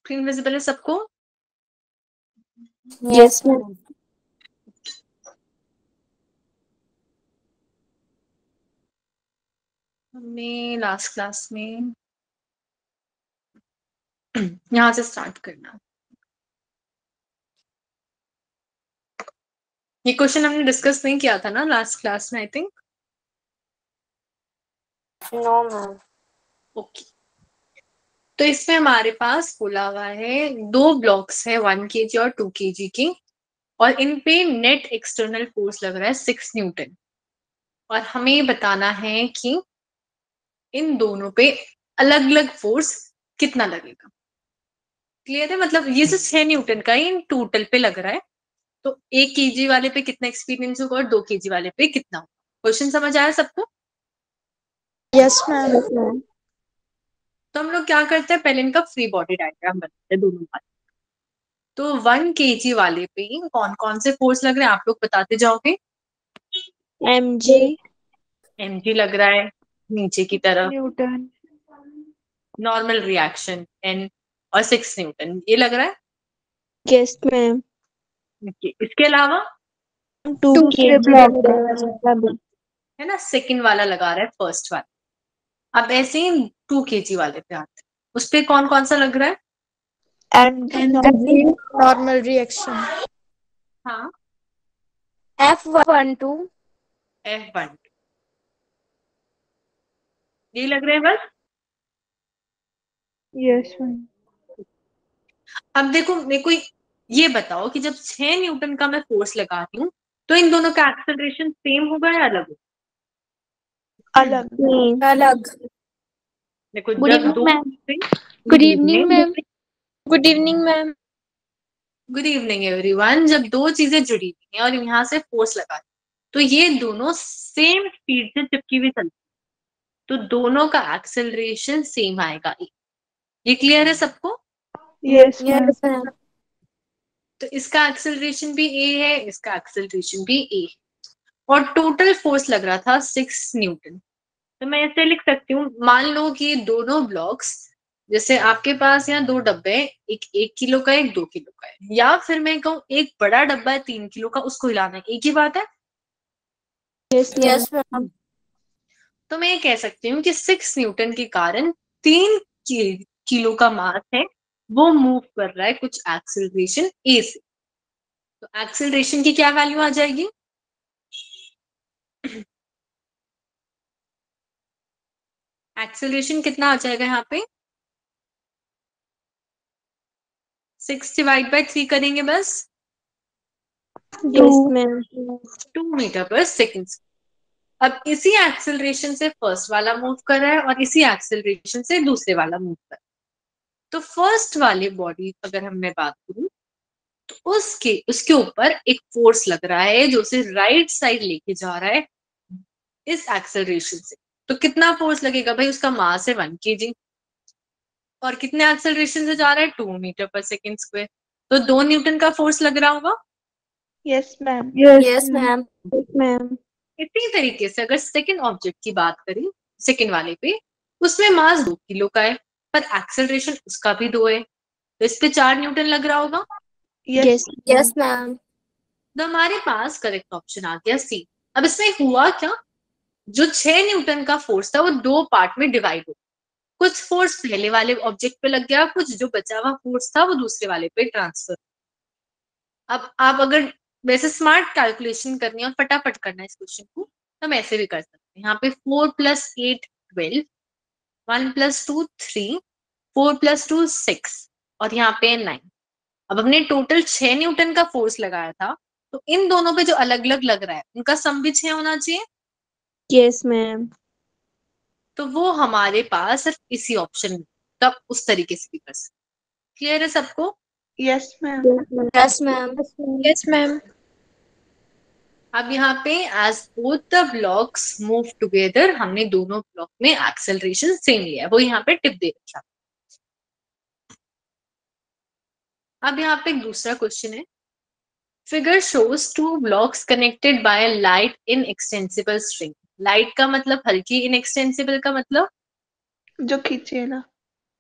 Screen visible है सबको? Yes ma'am. हमने लास्ट क्लास में यहाँ से स्टार्ट करना। ये क्वेश्चन हमने डिस्कस नहीं किया था ना लास्ट क्लास में, I think. No ma'am. Okay, तो इसमें हमारे पास बोला हुआ है 2 ब्लॉक्स है 1 kg और 2 kg की, और इन पे नेट एक्सटर्नल फोर्स लग रहा है 6 न्यूटन, और हमें बताना है कि इन दोनों पे अलग अलग फोर्स कितना लगेगा। क्लियर है? मतलब ये जो 6 न्यूटन का इन टोटल पे लग रहा है, तो 1 kg वाले पे कितना एक्सपीरियंस होगा और 2 kg वाले पे कितना होगा। क्वेश्चन समझ आया सबको? Yes ma'am. तो हम लोग क्या करते हैं, पहले इनका फ्री बॉडी डायग्राम बनाते हैं दोनों का। तो 1 kg वाले पे कौन कौन से फोर्स लग रहे हैं आप लोग बताते जाओगे। mg, mg लग रहा है नीचे की तरफ, न्यूटन, नॉर्मल रिएक्शन n, और 6 न्यूटन ये लग रहा है। Yes ma'am. इसके अलावा 2 दूसरे kg ब्लॉक का है ना, सेकंड वाला लगा रहा है फर्स्ट वाला। अब ऐसे ही 2 kg वाले पे आते हैं, उस पे कौन कौन सा लग रहा है। mg, नॉर्मल रिएक्शन, हाँ, F12, F1 ये लग रहे हैं बस। Yes ma'am. अब देखो मेरे को ये बताओ कि जब 6 न्यूटन का मैं फोर्स लगा रही हूँ, तो इन दोनों का एक्सेलरेशन सेम होगा या अलग होगा। अलग। अलग। देखो गुड जब इवनिंग दो ma'am. Good evening ma'am. Good evening ma'am. Good evening everyone, जब दो चीजें जुड़ी हुई हैं और यहाँ से फोर्स लगा रही, तो ये दोनों सेम स्पीड से चिपकी हुई चलती, तो दोनों का एक्सेलरेशन सेम आएगा। ये क्लियर है सबको? Yes ma'am. Yes ma'am. तो इसका एक्सेलरेशन भी ए है, इसका एक्सेलरेशन भी ए है, और टोटल फोर्स लग रहा था 6 न्यूटन। तो मैं ऐसे लिख सकती हूँ, मान लो कि ये दोनों ब्लॉक्स, जैसे आपके पास यहाँ 2 डब्बे हैं, एक 1 किलो का एक 2 किलो का है, या फिर मैं कहूँ एक बड़ा डब्बा है 3 किलो का, उसको हिलाना है, एक ही बात है। Yes ma'am. तो मैं ये कह सकती हूँ कि 6 न्यूटन के कारण 3 किलो का मास है, वो मूव कर रहा है कुछ एक्सेलरेशन ए से। तो एक्सेलरेशन की क्या वैल्यू आ जाएगी। एक्सेलरेशन कितना आ जाएगा यहाँ पे, 6 डिवाइड बाय 3 करेंगे बस, यस मैम। 2 मीटर पर सेकेंड। अब इसी एक्सेलरेशन से फर्स्ट वाला मूव कर रहा है और इसी एक्सेलरेशन से दूसरे वाला मूव कर रहा है। तो फर्स्ट वाले बॉडी अगर हम मैं बात करूं, तो उसके ऊपर एक फोर्स लग रहा है जो उसे राइट साइड लेके जा रहा है इस एक्सेलरेशन से। तो कितना फोर्स लगेगा भाई, उसका मास है 1 kg, और कितने एक्सेलरेशन से जा रहा है 2 मीटर पर सेकेंड स्क्वायर, तो 2 न्यूटन का फोर्स लग रहा होगा। Yes ma'am. Yes ma'am. Yes ma'am. इसी तरीके से अगर सेकेंड ऑब्जेक्ट की बात करें, सेकेंड वाले पे, उसमें मास 2 किलो का है, पर एक्सेलरेशन उसका भी 2 है, तो इस पे 4 न्यूटन लग रहा होगा। Yes yes ma'am. तो हमारे पास करेक्ट ऑप्शन आ गया सी। अब इसमें हुआ क्या, जो 6 न्यूटन का फोर्स था वो 2 पार्ट में डिवाइड हो, कुछ फोर्स पहले वाले ऑब्जेक्ट पे लग गया, कुछ जो बचा हुआ फोर्स था वो दूसरे वाले पे ट्रांसफर। अब आप अगर वैसे स्मार्ट कैलकुलेशन करनी है और फटाफट करना है इस क्वेश्चन को, तो हम ऐसे भी कर सकते हैं। यहाँ पे 4 + 8 12, 1 + 2 3, 4 + 2 6, और यहाँ पे 9। अब हमने टोटल 6 न्यूटन का फोर्स लगाया था, तो इन दोनों पे जो अलग अलग लग रहा है उनका सम भी 6 होना चाहिए। Yes ma'am. तो वो हमारे पास सिर्फ इसी ऑप्शन में, तब उस तरीके से भी कर सकते। क्लियर है सबको? Yes ma'am. Yes ma'am. Yes ma'am. अब यहाँ पे as both the blocks move together, हमने दोनों ब्लॉक में एक्सेलरेशन सेम लिया है, वो यहाँ पे टिप दे रखा। अब यहाँ पे एक दूसरा क्वेश्चन है, figure shows 2 blocks connected by light in extensible string. Light का मतलब हल्की, इन एक्सटेंसिबल का मतलब जो खींचेगा।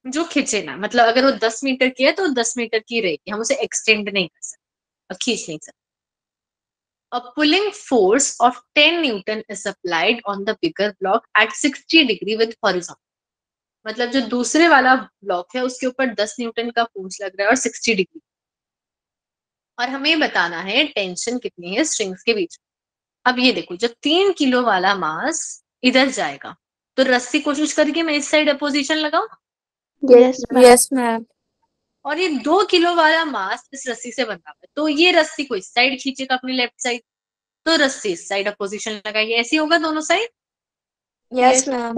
जो खींचे ना, मतलब अगर वो 10 मीटर की है तो 10 मीटर की रहेगी, हम उसे एक्सटेंड नहीं कर सकते और खींच नहीं सकते। A pulling force of 10 Newton is applied on the bigger block at 60 degree with horizontal. मतलब जो दूसरे वाला ब्लॉक है उसके ऊपर 10 न्यूटन का फोर्स लग रहा है और 60 डिग्री, और हमें बताना है टेंशन कितनी है स्ट्रिंग्स के बीच। अब ये देखो, जब 3 किलो वाला मास इधर जाएगा तो रस्सी कोशिश करके मैं इस साइड अपोजिशन लगाऊं, यस मैम। Yes, ma'am. और ये 2 किलो वाला मास इस रस्सी से बंधा हुआ है, तो ये रस्सी को इस साइड खींचेगा अपनी लेफ्ट साइड, तो रस्सी इस साइड अपोजिशन लगाएगी, ऐसे होगा दोनों साइड। Yes, ma'am.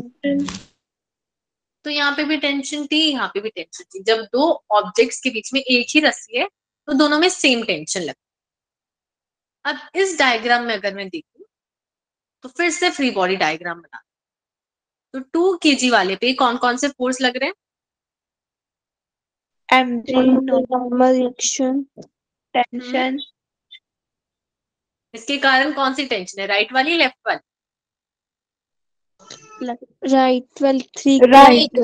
तो यहाँ पे भी टेंशन थी, यहाँ पे भी टेंशन थी। जब दो ऑब्जेक्ट्स के बीच में एक ही रस्सी है तो दोनों में सेम टेंशन लगती है। अब इस डायग्राम में अगर मैं देखूं तो फिर से फ्री बॉडी डायग्राम बना, तो 2 केजी वाले पे कौन कौन से फोर्स लग रहे हैं? mg normal reaction tension इसके कारण कौन सी टेंशन है, राइट वाली लेफ्ट वाली? right well 3 Right.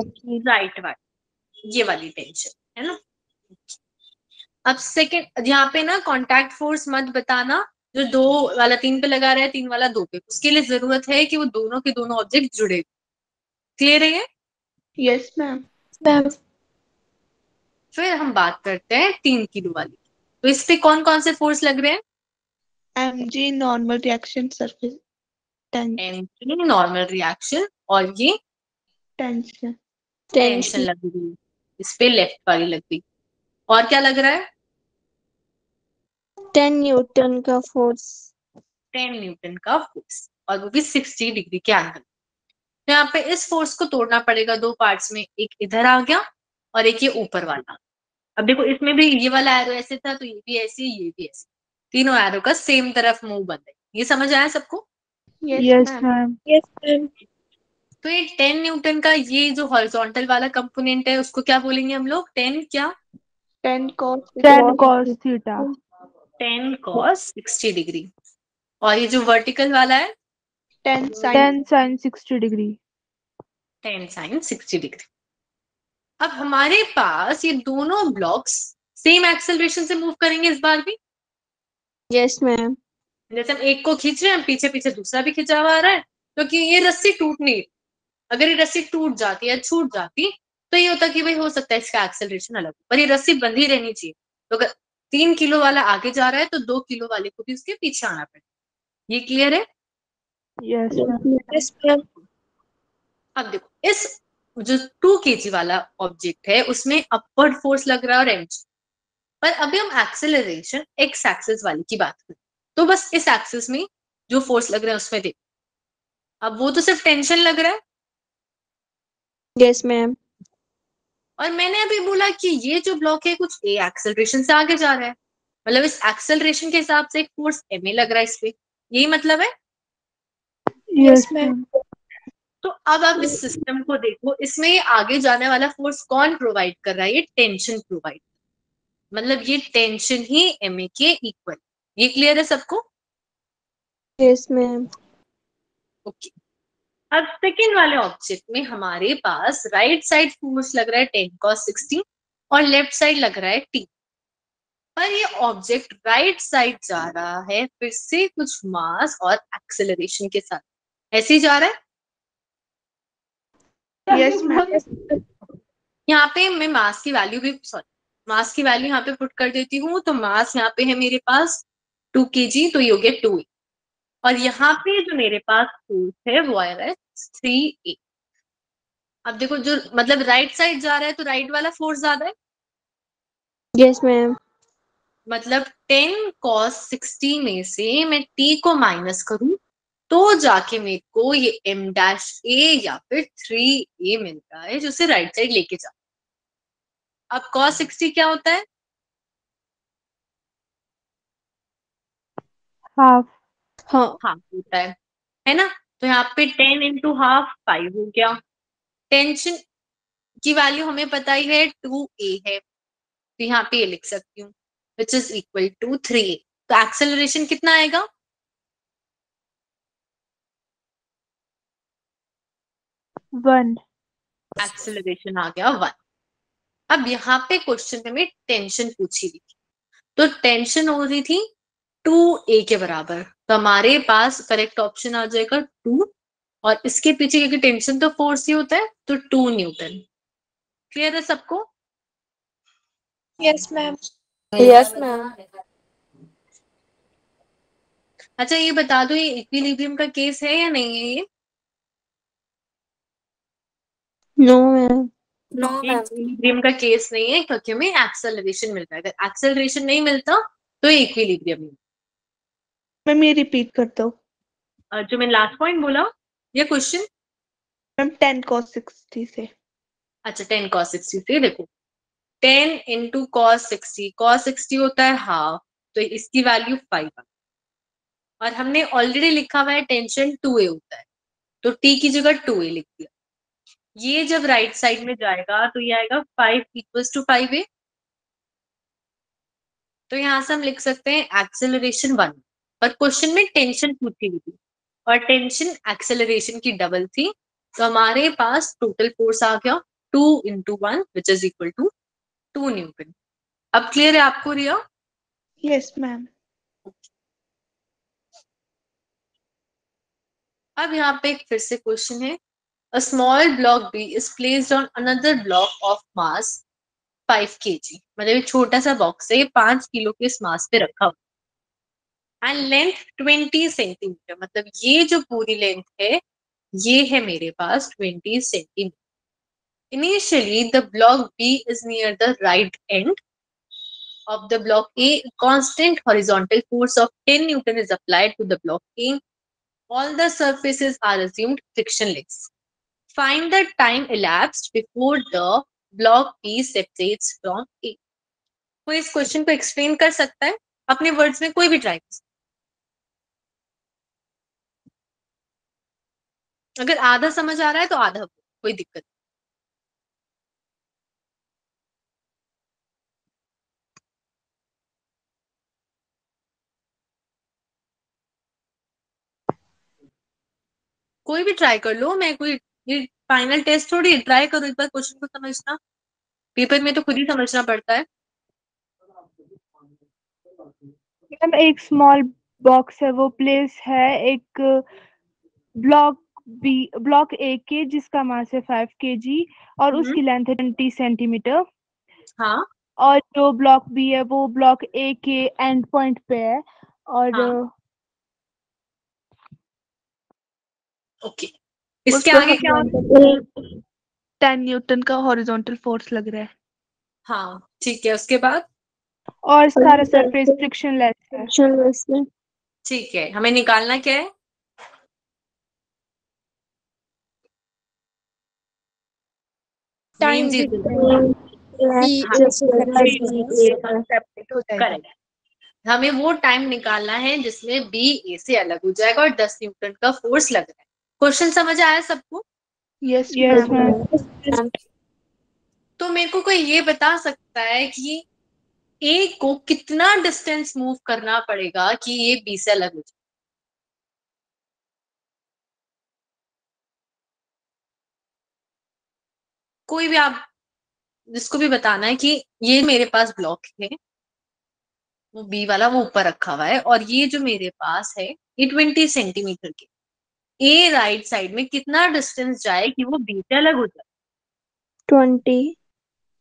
राइट वाली, ये वाली टेंशन है ना। अब सेकंड, यहाँ पे ना कांटेक्ट फोर्स मत बताना, जो 2 वाला 3 पे लगा रहा है, 3 वाला 2 पे, उसके लिए जरूरत है कि वो दोनों के दोनों ऑब्जेक्ट जुड़े। क्लियर है ये? yes ma'am Ma'am. फिर हम बात करते हैं 3 किलो वाली, तो इस पे कौन कौन से फोर्स लग रहे हैं? mg normal reaction surface anti normal reaction, और ये tension टेंशन लग रही है, इस पे लेफ्ट वाली लग गई। और क्या लग रहा है? 10 न्यूटन का फोर्स 10 न्यूटन का फोर्स, और वो भी 60 डिग्री के एंगल। तो यहाँ पे इस फोर्स को तोड़ना पड़ेगा 2 पार्ट्स में, एक इधर आ गया और एक ये ऊपर वाला। अब देखो, इसमें भी ये वाला एरो ऐसे था तो ये भी ऐसे, ये भी ऐसे, तीनों एरो का सेम तरफ मूव बन रहा है। ये समझ आया सबको? yes ma'am Yes, ma'am. तो ये 10 न्यूटन का ये जो हॉरिजॉन्टल वाला कंपोनेंट है उसको क्या बोलेंगे हम लोग? 10 क्या? 10 cos 10 cos theta 10 cos 60 degree. और ये जो वर्टिकल वाला है 10 sin 10 sin 60 degree 10 sin 60 degree. अब हमारे पास ये दोनों ब्लॉक्स सेम एक्सेलरेशन से मूव करेंगे इस बार भी। yes ma'am जैसे हम एक को खींच रहे हैं, पीछे पीछे दूसरा भी खिंचा हुआ आ रहा है, क्योंकि ये रस्सी टूट नहीं रही। अगर ये रस्सी टूट जाती या छूट जाती तो ये होता कि भाई हो सकता है इसका एक्सेलरेशन अलग हो, पर ये रस्सी बंधी रहनी चाहिए। तो अगर 3 किलो वाला आगे जा रहा है तो 2 किलो वाले को भी उसके पीछे आना पड़ेगा। ये क्लियर है? yes ma'am Yes, ma'am. अब देखो, इस जो 2 केजी वाला ऑब्जेक्ट है उसमें अपवर्ड फोर्स लग रहा है और एमजी, पर अभी हम एक्सेलरेशन एक्स एक्सिस वाली की बात करें, तो बस इस एक्सिस में जो फोर्स लग रहा है उसमें देखो। अब वो तो सिर्फ टेंशन लग रहा है, yes ma'am और मैंने अभी बोला कि ये जो ब्लॉक है कुछ ए एक्सेलरेशन से आगे जा रहा है, मतलब इस एक्सेलरेशन के हिसाब से एक फोर्स एम ए लग रहा है इस पे, यही मतलब है। yes ma'am. ma'am तो अब आप इस सिस्टम को देखो, इसमें ये आगे जाने वाला फोर्स कौन प्रोवाइड कर रहा है? ये टेंशन प्रोवाइड, मतलब ये टेंशन ही एम ए के इक्वल। ये क्लियर है सबको? yes ma'am okay. अब सेकेंड वाले ऑब्जेक्ट में हमारे पास राइट साइड फोर्स लग रहा है 10 cos 60 और लेफ्ट साइड लग रहा है t, पर ये ऑब्जेक्ट राइट साइड जा रहा है फिर से कुछ मास और एक्सेलरेशन के साथ, ऐसे ही जा रहा है। yes ma'am यहाँ पे मैं मास की वैल्यू भी, सॉरी, मास की वैल्यू यहाँ पे पुट कर देती हूँ, तो मास यहाँ पे है मेरे पास 2 kg, तो ये हो गया 2a, और यहाँ पे जो मेरे पास फोर्स है वो आएगा 3a। अब देखो, जो मतलब राइट साइड जा रहा है तो राइट वाला फोर्स ज्यादा है, yes ma'am मतलब 10 cos 60 में से मैं t को माइनस करूं तो जाके मेरे को ये m डैश a या फिर 3a मिलता है, जो उसे राइट साइड लेके जा। अब cos 60 क्या होता है? half हाँ हाफ होता है ना। तो यहाँ पे 10 इंटू हाफ 5 हो गया। टेंशन की वैल्यू हमें पता ही है 2a है, तो यहाँ पे ये लिख सकती हूँ विच इज इक्वल टू 3a। तो एक्सेलरेशन कितना आएगा? 1 एक्सेलरेशन आ गया 1। अब यहाँ पे क्वेश्चन में हमें टेंशन पूछी हुई थी, तो टेंशन हो रही थी 2a के बराबर, तो हमारे पास करेक्ट ऑप्शन आ जाएगा 2, और इसके पीछे क्योंकि टेंशन तो फोर्स ही होता है तो 2 न्यूटन। क्लियर है सबको? Yes, ma'am. Yes ma'am. अच्छा ये बता दो, ये इक्विलिब्रियम का केस है या नहीं है ये? No ma'am. ये इक्विलिब्रियम का केस नहीं है क्योंकि हमें एक्सेलरेशन मिलता है, अगर एक्सेलरेशन नहीं मिलता तो ये इक्विलिब्रियम है। मैम ये रिपीट कर दो। जो मैंने लास्ट पॉइंट बोला ये क्वेश्चन, मैम 10 cos 60 से। अच्छा 10 cos 60 से, देखो 10 इंटू cos 60 होता है हाफ, तो इसकी वैल्यू 5 और हमने ऑलरेडी लिखा हुआ है टेंशन 2a होता है, तो t की जगह 2a लिख दिया। ये जब राइट साइड में जाएगा तो ये आएगा 5 इक्वल्स टू 5a, तो यहां से हम लिख सकते हैं एक्सेलरेशन 1, पर क्वेश्चन में टेंशन पूछी हुई थी और टेंशन एक्सेलरेशन की डबल थी, तो हमारे पास टोटल फोर्स आ गया 2 into 1 which is equal to 2 newton. अब क्लियर है आपको रिया? Yes ma'am. अब यहाँ पे एक फिर से क्वेश्चन है, a small block B is placed on another block of mass 5 kg, मतलब एक छोटा सा बॉक्स है, ये 5 किलो के इस मास पे रखा हुआ, एंड लेंथ 20 सेंटीमीटर, मतलब ये जो पूरी लेंथ है ये है मेरे पास 20 centimetre. Initially, the block B is near the right end of the block A. Constant horizontal force of 10 Newton is applied to the block A. All the surfaces are assumed frictionless. Find the time elapsed before the block B separates from A. कोई इस question को explain कर सकता है अपने words में? कोई भी ट्राई कर सकता है। अगर आधा समझ आ रहा है तो आधा, कोई दिक्कत नहीं। कोई भी ट्राई कर लो, मैं कोई ये फाइनल टेस्ट थोड़ी, ट्राई करो एक बार क्वेश्चन को समझना, पेपर में तो खुद ही समझना पड़ता है। मैम एक स्मॉल बॉक्स है, वो प्लेस है एक ब्लॉक ए के जिसका मास है 5 kg और उसकी लेंथ है 20 सेंटीमीटर। हाँ और जो ब्लॉक बी है वो ब्लॉक ए के एंड पॉइंट पे है और हाँ ओके, इसके आगे क्या होगा? 10 न्यूटन का हॉरिजॉन्टल फोर्स लग रहा है हाँ ठीक है, उसके बाद और सारा सरफेस फ्रिक्शनलेस है। ठीक है, हमें निकालना क्या है? Time मीन जी difference. B हाँ, is separate. सेपरेट हो जाएगा। करेक्ट, हमें वो टाइम निकालना है जिसमें बी ए से अलग हो जाएगा और 10 न्यूटन का फोर्स लग रहा है। क्वेश्चन समझ आया सबको? Yes yes ma'am. मैम। तो मेरे को कोई ये बता सकता है कि ए को कितना डिस्टेंस मूव करना पड़ेगा कि ये बी से अलग हो जाए? कोई भी आप, जिसको भी बताना है कि ये मेरे पास ब्लॉक है, वो बी वाला वो ऊपर रखा हुआ है, और ये जो मेरे पास है ये 20 सेंटीमीटर के, ए राइट साइड में कितना डिस्टेंस जाए कि वो बी से अलग हो जाए? 20।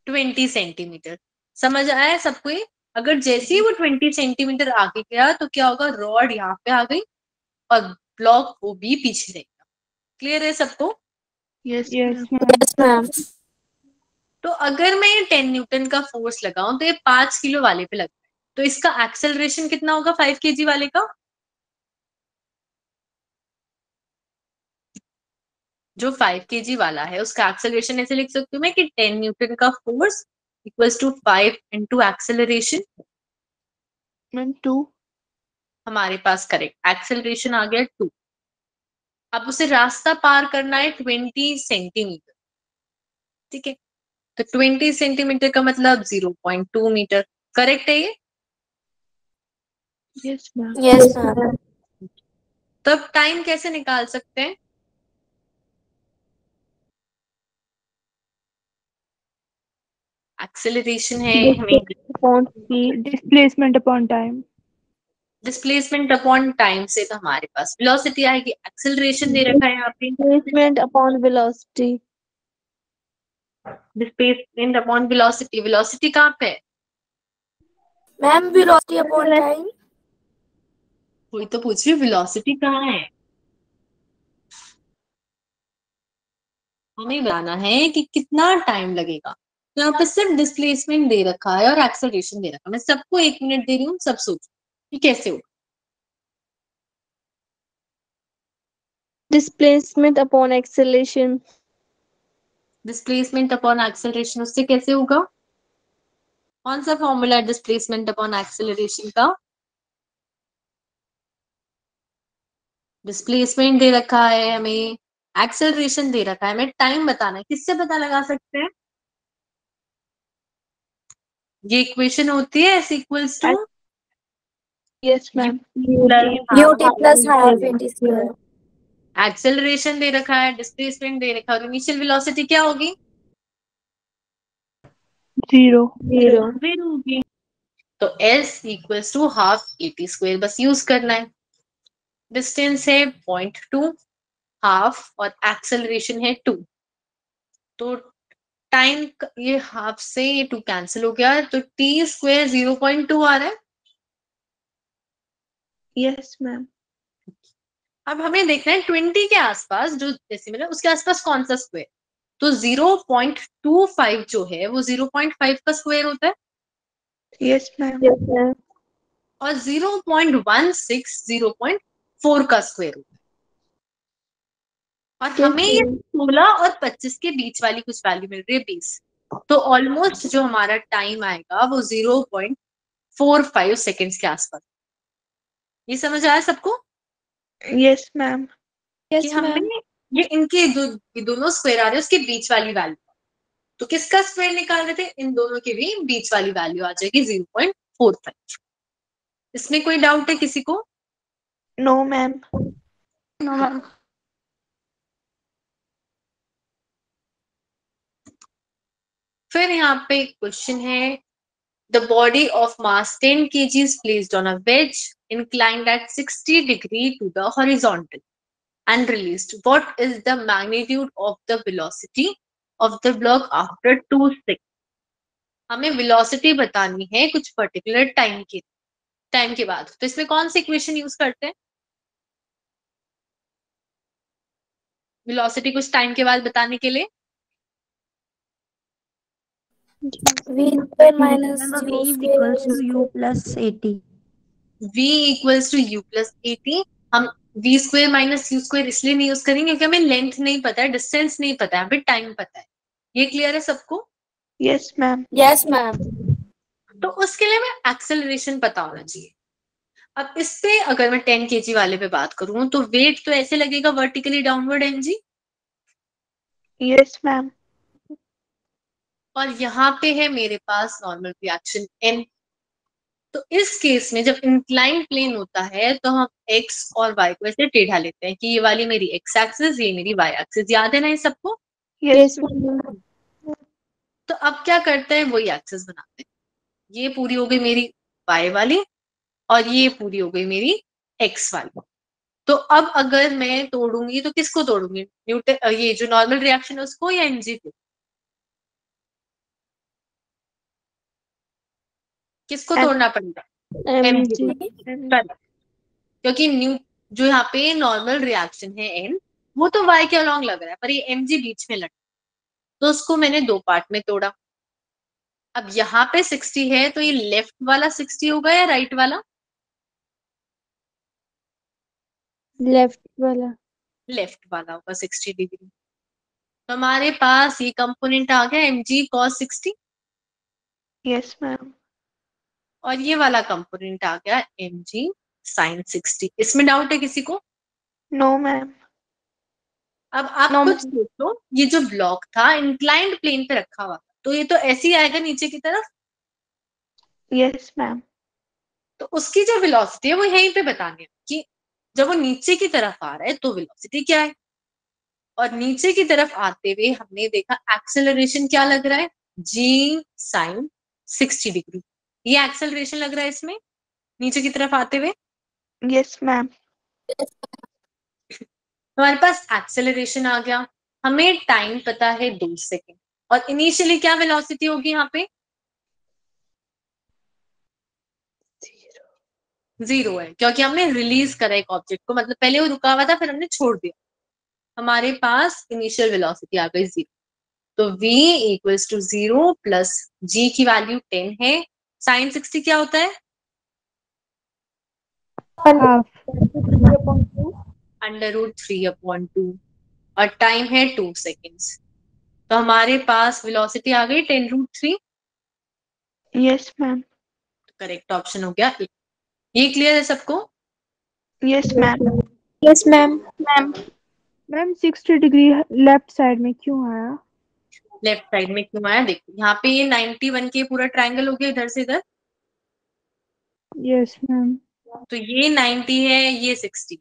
20 सेंटीमीटर। समझ आया सबको ये? अगर जैसे ही वो 20 सेंटीमीटर आगे गया तो क्या होगा, रॉड यहाँ पे आ गई और ब्लॉक वो भी पीछे रहेगा। क्लियर है सबको? Yes yes ma'am. मैम। तो अगर मैं 10 न्यूटन का फोर्स लगाऊं तो ये 5 किलो वाले पे लगता है, तो इसका एक्सेलरेशन कितना होगा 5 kg वाले का? जो 5 kg वाला है उसका एक्सेलरेशन ऐसे लिख सकती हूँ मैं कि 10 न्यूटन का force equals to 5 into acceleration. Ma'am 2। हमारे पास करेक्ट एक्सेलरेशन आ गया 2। अब उसे रास्ता पार करना है 20 सेंटीमीटर, ठीक है, तो 20 सेंटीमीटर का मतलब 0.2 मीटर। करेक्ट है ये? Yes ma'am. Yes ma'am. तो अब टाइम कैसे निकाल सकते हैं? एक्सेलरेशन है हमें upon speed, displacement upon time, displacement upon time से तो हमारे पास वेलोसिटी आएगी। एक्सेलरेशन दे रखा है यहाँ पे, displacement upon velocity, displacement upon velocity. Velocity कहाँ पे है? मैम वेलोसिटी अपॉन टाइम, कोई तो पूछ रही वेलोसिटी कहाँ है। हमें बताना है कि कितना टाइम लगेगा। तो यहाँ पे सिर्फ डिस्प्लेसमेंट दे रखा है और एक्सेलरेशन दे रखा है। मैं सबको 1 मिनट दे रही हूँ, सब सोचो कि कैसे होगा। Displacement upon acceleration, displacement upon acceleration उससे कैसे होगा? कौन सा फॉर्मूला है डिस्प्लेसमेंट अपॉन एक्सेलरेशन का? डिस्प्लेसमेंट दे रखा है हमें, एक्सेलरेशन दे रखा है, हमें टाइम बताना है। किससे पता लगा सकते हैं? ये इक्वेशन होती है S equals to yes ma'am, UT plus half VT square, acceleration दे रखा है, डिस्प्लेसमेंट दे रखा है, और इनिशियल वेलोसिटी क्या होगी? 0। जीरो होगी। तो S equals to half AT square बस यूज करना है। डिस्टेंस है 0.2, हाफ, और एक्सेलरेशन है 2। तो टाइम ये हाफ से ये 2 कैंसिल हो गया, तो T स्क्वायर 0.2 आ रहा है। यस मैम, अब हमें देखना है 20 के आसपास जो डेसिमल है उसके आसपास कौन सा स्क्वायर। तो 0.25 जो है वो 0.5 का स्क्वायर होता है, यस मैम, और 0.16 0.4 का स्क्वायर होता है। और हमें ये 16 और 25 के बीच वाली कुछ वैल्यू मिल रही है 20। तो ऑलमोस्ट जो हमारा टाइम आएगा वो 0.45 सेकेंड्स के आसपास। ये समझ आया सबको यस मैम, कि हमें ये इनके ये दोनों स्क्वायर आ रहे हैं उसके बीच वाली वैल्यू। तो किसका स्क्वायर निकाल रहे थे? इन दोनों के भी बीच वाली वैल्यू आ जाएगी 0.45। इसमें कोई डाउट है किसी को? नो मैम, फिर यहाँ पे क्वेश्चन है, the body of mass 10 kg is placed on a wedge inclined at 60 degree to the horizontal and released. What is the magnitude of the velocity of the block after 2 seconds? हमें velocity बतानी है कुछ particular time के बाद। तो इसमें कौन सी equation use करते हैं? वेलोसिटी कुछ टाइम के बाद बताने के लिए V square minus v U is equals to u square, plus 80. v equals to u plus 80। हम v square minus U square इसलिए नहीं यूज करेंगे क्योंकि हमें लेंथ नहीं पता है, डिस्टेंस नहीं पता है, हमें टाइम पता है। ये क्लियर है सबको? यस मैम, यस मैम, तो उसके लिए हमें एक्सेलरेशन पता होना चाहिए। अब इस पे अगर मैं 10 kg वाले पे बात करूं तो वेट तो ऐसे लगेगा vertically downward mg, yes ma'am, और यहाँ पे है मेरे पास नॉर्मल रिएक्शन n। तो इस केस में जब इंक्लाइंड प्लेन होता है तो हम x और y को ऐसे टेढ़ा लेते हैं कि ये वाली मेरी x एक्सिस, ये मेरी y एक्सिस। याद है ना ये सबको? यस मैम, तो अब क्या करते हैं, वही एक्सिस बनाते हैं। ये पूरी हो गई मेरी y वाली और ये पूरी हो गई मेरी x वाली। तो अब अगर मैं तोड़ूंगी तो किसको तोड़ूंगी? न्यूटन ये जो नॉर्मल रिएक्शन है उसको या mg को? किसको तोड़ना पड़ेगा? mg को। Correct। क्योंकि जो यहाँ पे नॉर्मल रिएक्शन है n वो तो y के अलोंग लग रहा है, पर ये mg बीच में लग, तो उसको मैंने 2 पार्ट में तोड़ा। अब यहाँ पे 60 है तो ये लेफ्ट वाला 60 होगा या राइट वाला? लेफ्ट वाला, लेफ्ट वाला होगा 60 डिग्री। तो हमारे पास ये कंपोनेंट आ गया mg cos 60, यस मैम, और ये वाला कंपोनेंट आ गया mg sin 60। इसमें डाउट है किसी को? नो मैम, अब आप खुद सोचो, ये जो ब्लॉक था इंक्लाइंड प्लेन पे रखा हुआ था, तो ये तो ऐसे ही आएगा नीचे की तरफ। यस मैम, तो उसकी जो वेलोसिटी है वो यहीं पे बतानी है कि जब वो नीचे की तरफ आ रहा है तो वेलोसिटी क्या है, और नीचे की तरफ आते हुए हमने देखा एक्सेलरेशन क्या लग रहा है जी साइन 60 डिग्री। ये एक्सेलरेशन लग रहा है इसमें नीचे की तरफ आते हुए। Yes, ma'am. हमारे पास एक्सेलरेशन आ गया, हमें टाइम पता है 2 सेकेंड, और इनिशियली क्या वेलोसिटी होगी यहाँ पे? 0 है, क्योंकि हमने रिलीज करा एक ऑब्जेक्ट को, मतलब पहले वो रुका हुआ था फिर हमने छोड़ दिया। हमारे पास इनिशियल वेलोसिटी आ गई 0, तो v equals to 0 plus g की वैल्यू 10 है। साइन 60 क्या होता है? हाफ। √3/2, और टाइम है 2 सेकेंड्स। तो हमारे पास वेलोसिटी आ गई 10√3। Yes, ma'am. करेक्ट ऑप्शन हो गया A। ये क्लियर है सबको? Yes, ma'am. Yes, ma'am. Ma'am 60 degree left side में क्यों आया? लेफ्ट साइड में क्यों आया? देखो यहाँ पे ये 91 के पूरा ट्रायंगल हो गया इधर से इधर, यस मैम। तो ये 90 है, ये 60,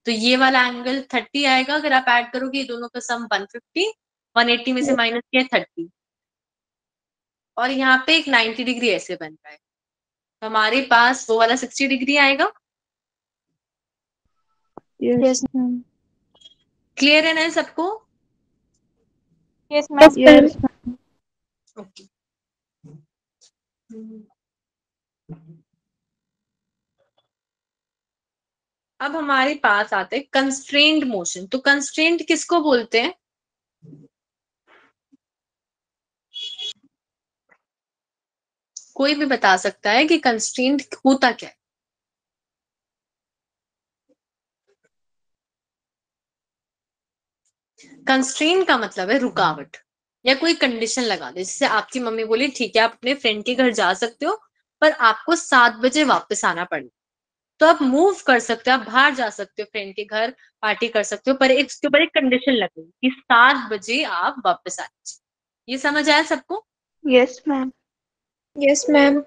तो ये वाला एंगल 30 आएगा। अगर आप ऐड करोगे ये दोनों का सम 150, 180 में से माइनस किया 30, और यहाँ पे एक 90 डिग्री ऐसे बन रहा है, तो हमारे पास वो वाला 60 डिग्री आएगा। Yes ma'am. क्लियर है ना सबको? Yes, ma'am. Yes ma'am. Okay. अब हमारे पास आते हैं कंस्ट्रेंड मोशन। तो कंस्ट्रेंट किसको बोलते हैं? कोई भी बता सकता है कि कंस्ट्रेंट होता क्या है? कंस्ट्रेंट का मतलब है रुकावट या कोई कंडीशन लगा दे। जैसे आपकी मम्मी बोली ठीक है आप अपने फ्रेंड के घर जा सकते हो, पर आपको 7 बजे वापस आना पड़ेगा, तो आप मूव कर सकते हो, आप बाहर जा सकते हो फ्रेंड के घर, पार्टी कर सकते हो, पर एक उसके ऊपर एक कंडीशन लगेगी कि 7 बजे आप वापस आए। ये समझ आया सबको? Yes, ma'am. Yes, ma'am.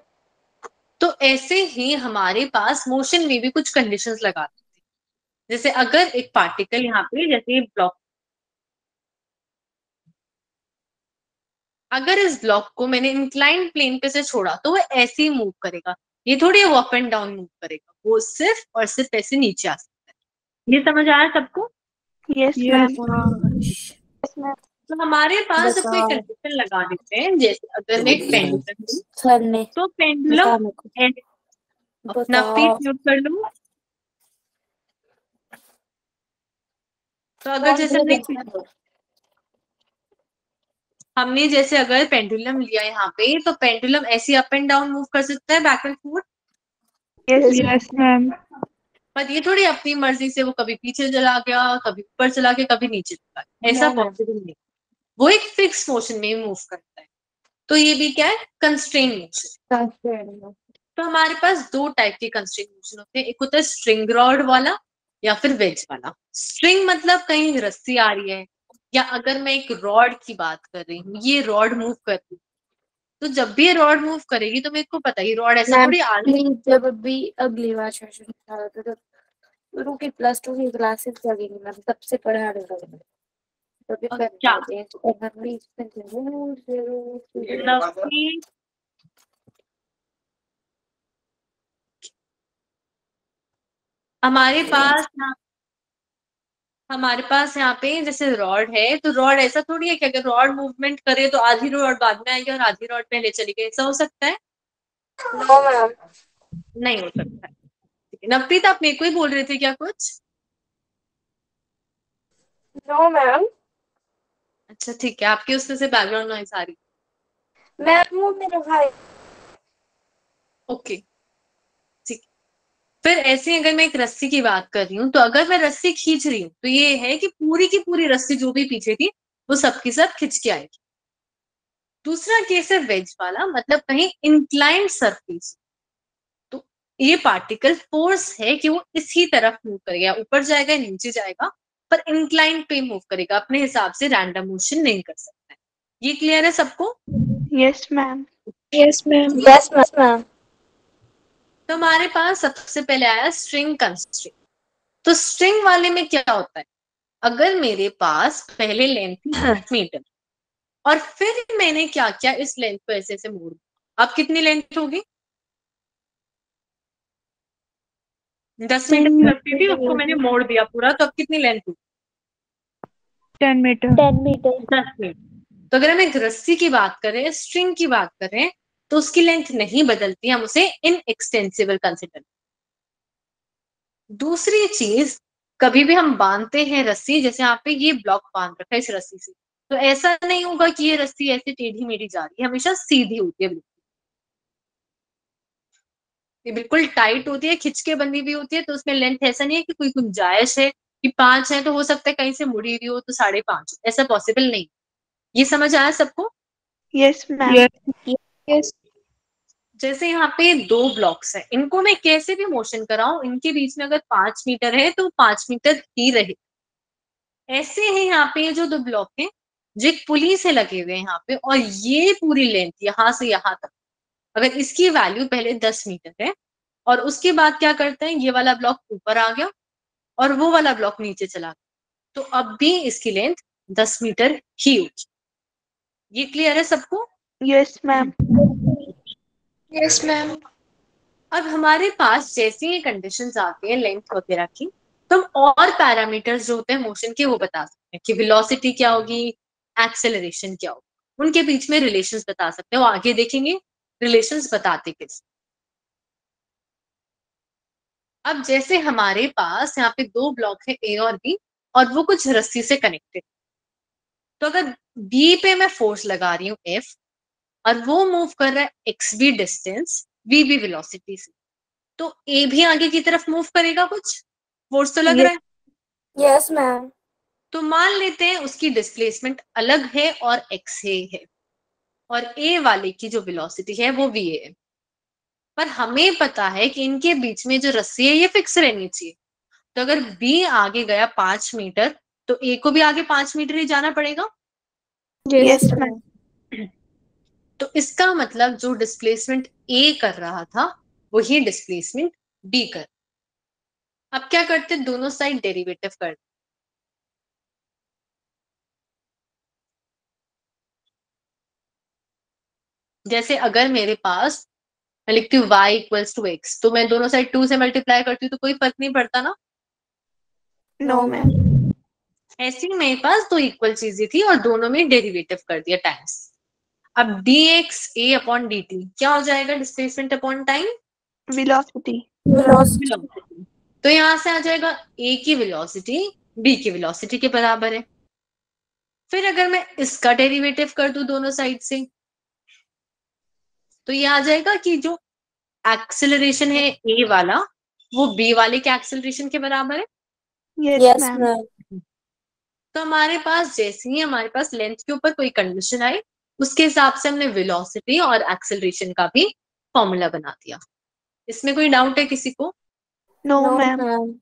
तो ऐसे ही हमारे पास मोशन में भी कुछ कंडीशंस लगा देते हैं। जैसे अगर एक पार्टिकल यहाँ पे जैसे ब्लॉक, अगर इस ब्लॉक को मैंने इंक्लाइन प्लेन पे से छोड़ा तो वो ऐसे ही मूव करेगा, ये थोड़ी वो अप एंड डाउन मूव करेगा, वो सिर्फ और सिर्फ ऐसे नीचे आ सकता है। ये समझ आया सबको? Yes, yes ma'am. Yes, ma'am. तो हमारे पास अब कोई बताओ। कंडीशन लगा देते हैं, जैसे अगर मैं एक पेंडुलम लूं, सर ने तो बता मेरे को। अपना बताओ। फीट म्यूट कर लूं। तो अगर जैसे हमने जैसे अगर पेंडुलम लिया यहाँ पे, तो पेंडुलम ऐसे अप एंड डाउन मूव कर सकता है, back and fourth, yes ma'am. पर ये थोड़ी अपनी मर्जी से वो कभी पीछे चला गया, कभी ऊपर चला गया, कभी नीचे चला गया, ऐसा पॉसिबल नहीं। वो एक फिक्स मोशन में मूव करता है, तो ये भी क्या है? Constrain motion. तो हमारे पास 2 टाइप के कंस्ट्रेन मोशन होते हैं, एक होता है स्ट्रिंग रॉड वाला या फिर वेज वाला। स्ट्रिंग मतलब कहीं रस्सी आ रही है, या अगर मैं एक रॉड की बात कर रही हूँ, ये रॉड मूव कर रही है, तो जब भी ये रॉड मूव करेगी तो मेरे को पता है रॉड ऐसा मैम थोड़ी आ रही है। प्लीज जब भी अगली बार सेशन निकाला तो शुरू की +2 की क्लासेस लगेंगी मैम, तब से पढ़ा रहे हैं तभी और कर क्या दें तो प्लीज नफी हमारे पास हमारे पास यहाँ पे जैसे रॉड है, तो रॉड ऐसा थोड़ी है कि अगर रॉड मूवमेंट करे तो आधी रॉड बाद में आएगी और आधी रॉड पहले चली गई, ऐसा हो सकता है? No ma'am. नहीं हो सकता है। ठीक है नवप्रीत, आप मेरे को ही बोल रहे थे क्या कुछ? No ma'am. अच्छा ठीक है, आपके उसमें से बैकग्राउंड नॉइज आ रही मैम वो मेरा भाई। है। ओके ठीक। फिर ऐसे अगर मैं एक रस्सी की बात कर रही हूँ, तो अगर मैं रस्सी खींच रही हूँ तो ये है कि पूरी की पूरी रस्सी जो भी पीछे थी वो सबकी सब खिंच के आएगी। दूसरा केस है वेज वाला, मतलब कहीं इंक्लाइंड सरफेस, तो ये पार्टिकल फोर्स है कि वो इसी तरफ मूव करेगा, ऊपर जाएगा नीचे जाएगा, पर इंक्लाइन पे मूव करेगा, अपने हिसाब से रैंडम मोशन नहीं कर सकता है। ये क्लियर है सबको? Yes, ma'am. Yes ma'am. Yes ma'am. तो हमारे पास सबसे पहले आया स्ट्रिंग कंस्ट्रेंट। तो स्ट्रिंग वाले में क्या होता है? अगर मेरे पास पहले लेंथ थी 8 मीटर, और फिर मैंने क्या किया, इस लेंथ को ऐसे ऐसे मोड़, अब कितनी लेंथ होगी? 10 मीटर 10 रखती थी, उसको मैंने मोड़ दिया पूरा, तो अब कितनी लेंथ होगी? 10 मीटर। 10 मीटर। 10 मीटर। तो अगर हम एक रस्सी की बात करें, स्ट्रिंग की बात करें, तो उसकी लेंथ नहीं बदलती, हम उसे इनएक्सटेंसिबल कंसिडर। दूसरी चीज, कभी भी हम बांधते हैं रस्सी, जैसे यहाँ पे ये ब्लॉक बांध रखा है इस रस्सी से, तो ऐसा नहीं होगा कि ये रस्सी ऐसे टेढ़ी मेढ़ी जा रही है, हमेशा सीधी होती है बिल्कुल। ये बिल्कुल टाइट होती है, खिंच के बंधी हुई होती है, तो उसमें लेंथ ऐसा नहीं है कि कोई गुंजाइश है कि 5 है तो हो सकता है कहीं से मुड़ी हुई हो तो 5.5, ऐसा पॉसिबल नहीं। ये समझ आया सबको? Yes, ma'am. Yes. यस। जैसे यहाँ पे 2 ब्लॉक्स हैं, इनको मैं कैसे भी मोशन कराऊं, इनके बीच में अगर 5 मीटर है तो 5 मीटर ही रहे। ऐसे ही यहाँ पे ये जो 2 ब्लॉक हैं, जो एक पुली से लगे हुए हैं यहाँ पे, और ये पूरी लेंथ यहाँ से यहाँ तक, अगर इसकी वैल्यू पहले 10 मीटर है और उसके बाद क्या करते हैं, ये वाला ब्लॉक ऊपर आ गया और वो वाला ब्लॉक नीचे चला गया, तो अब भी इसकी लेंथ 10 मीटर ही होगी। ये क्लियर है सबको? Yes, ma'am. Yes ma'am. अब हमारे पास जैसे ये कंडीशंस आती हैं लेंथ वगैरह की, तो हम और पैरामीटर्स जो होते हैं मोशन के वो बता सकते हैं कि वेलोसिटी क्या होगी, एक्सेलरेशन क्या होगी, उनके बीच में रिलेशंस बता सकते हैं, वो आगे देखेंगे रिलेशंस बताते किस। अब जैसे हमारे पास यहाँ पे 2 ब्लॉक है ए और बी, और वो कुछ रस्सी से कनेक्टेड, तो अगर बी पे मैं फोर्स लगा रही हूँ एफ, और वो मूव कर रहा है X B distance V B velocity से, तो ए भी आगे की तरफ मूव करेगा, कुछ फोर्स तो लग Yes. रहा है। Yes ma'am. तो मान लेते हैं उसकी डिस्प्लेसमेंट अलग है और एक्स है, और ए वाले की जो वेलोसिटी है वो वी है, पर हमें पता है कि इनके बीच में जो रस्सी है ये फिक्स रहनी चाहिए। तो अगर बी आगे गया 5 मीटर, तो ए को भी आगे 5 मीटर ही जाना पड़ेगा। Yes, ma'am. तो इसका मतलब जो डिस्प्लेसमेंट ए कर रहा था वही डिस्प्लेसमेंट बी कर। अब क्या करते, दोनों साइड डेरिवेटिव कर, जैसे अगर मेरे पास मैं लिखती हूँ y इक्वल्स टू एक्स, तो मैं दोनों साइड 2 से मल्टीप्लाई करती हूँ तो कोई फर्क नहीं पड़ता ना। No, ma'am. ऐसे ही मेरे पास 2 इक्वल चीजें थी और दोनों में डेरिवेटिव कर दिया टाइम्स। अब dx a अपॉन dt क्या हो जाएगा, displacement upon time, Velocity. Velocity. तो यहां से आ जाएगा a की वेलोसिटी b की वेलोसिटी के बराबर है। फिर अगर मैं इसका डेरिवेटिव कर दूं दोनों साइड से, तो ये आ जाएगा कि जो एक्सेलरेशन है a वाला वो b वाले के एक्सेलरेशन के बराबर है। Yes, yes ma'am. मैम। तो हमारे पास जैसे ही हमारे पास लेंथ के ऊपर कोई कंडीशन आई, उसके हिसाब से हमने वेलोसिटी और एक्सेलरेशन का भी फॉर्मूला बना दिया। इसमें कोई डाउट है किसी को? No, no ma'am. मैम।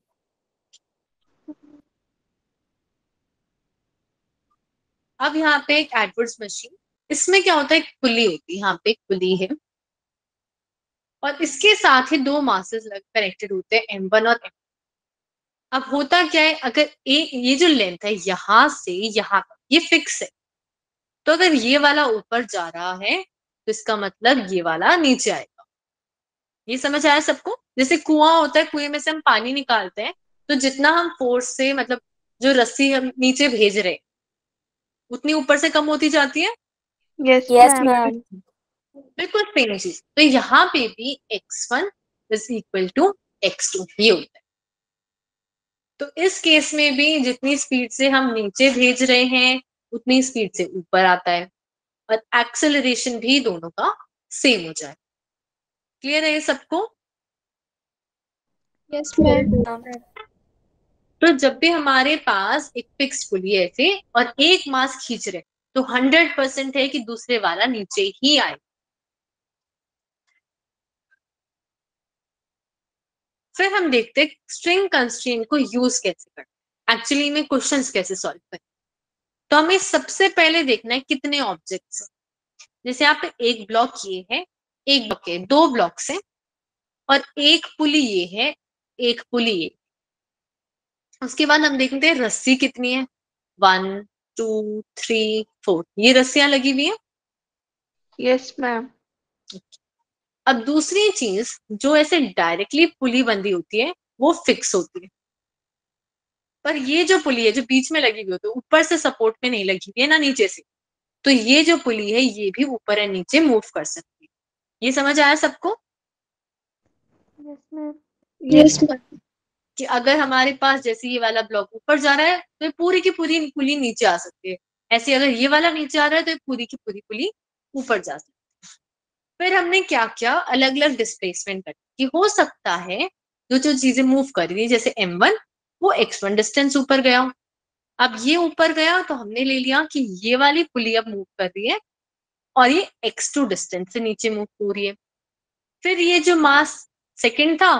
अब यहाँ पे एक एडवर्ड्स मशीन, इसमें क्या होता है, एक पुली होती है, यहाँ पे एक पुली है और इसके साथ ही 2 मासेस कनेक्टेड होते हैं M1 और M2। अब होता क्या है, अगर ये जो लेंथ है यहां से यहां तक ये फिक्स है, तो अगर ये वाला ऊपर जा रहा है तो इसका मतलब ये वाला नीचे आएगा। ये समझ आया सबको? जैसे कुआं होता है, कुएं में से हम पानी निकालते हैं, तो जितना हम फोर्स से मतलब जो रस्सी हम नीचे भेज रहे हैं उतनी ऊपर से कम होती जाती है। Yes, yes ma'am. मैम। बिल्कुल सेम चीज, तो यहाँ पे भी x1 is equal to x2 ये होता है। तो इस केस में भी जितनी स्पीड से हम नीचे भेज रहे हैं उतनी स्पीड से ऊपर आता है, और एक्सेलरेशन भी दोनों का सेम हो जाए। क्लियर है ये सबको? Yes ma'am. तो जब भी हमारे पास एक फिक्स पुली है ऐसे और एक मास खींच रहे, तो 100% है कि दूसरे वाला नीचे ही आए। फिर हम देखते हैं स्ट्रिंग कंस्ट्रेंट को यूज कैसे करते हैं, एक्चुअली में क्वेश्चंस कैसे सॉल्व करें। तो हमें सबसे पहले देखना है कितने ऑब्जेक्ट्स हैं। जैसे यहाँ पे एक ब्लॉक ये है, एक ब्लॉक है, 2 ब्लॉक्स हैं और एक पुली ये है, एक पुली ये। उसके बाद हम देखते हैं रस्सी कितनी है, 1 2 3 4 ये रस्सियां लगी हुई है। Yes, ma'am. अब दूसरी चीज जो ऐसे डायरेक्टली पुली बंधी होती है वो फिक्स होती है, पर ये जो पुली है जो बीच में लगी हुई होती है ऊपर से सपोर्ट में नहीं लगी हुई है ना नीचे से, तो ये जो पुली है ये भी ऊपर एंड नीचे मूव कर सकती है। ये समझ आया सबको Yes, ma'am. Yes, ma'am. कि अगर हमारे पास जैसे ये वाला ब्लॉक ऊपर जा रहा है तो ये पूरी की पूरी पुली नीचे आ सकती है, ऐसे अगर ये वाला नीचे आ रहा है तो ये पूरी की पूरी पुली ऊपर जा सकती है। फिर हमने क्या किया, अलग अलग डिस्प्लेसमेंट कर कि हो सकता है जो जो चीजें मूव कर रही है जैसे M1 वो x1 डिस्टेंस ऊपर गया। अब ये ऊपर गया तो हमने ले लिया कि ये वाली पुली अब मूव कर रही है और ये x2 डिस्टेंस से नीचे मूव हो रही है। फिर ये जो मास सेकंड था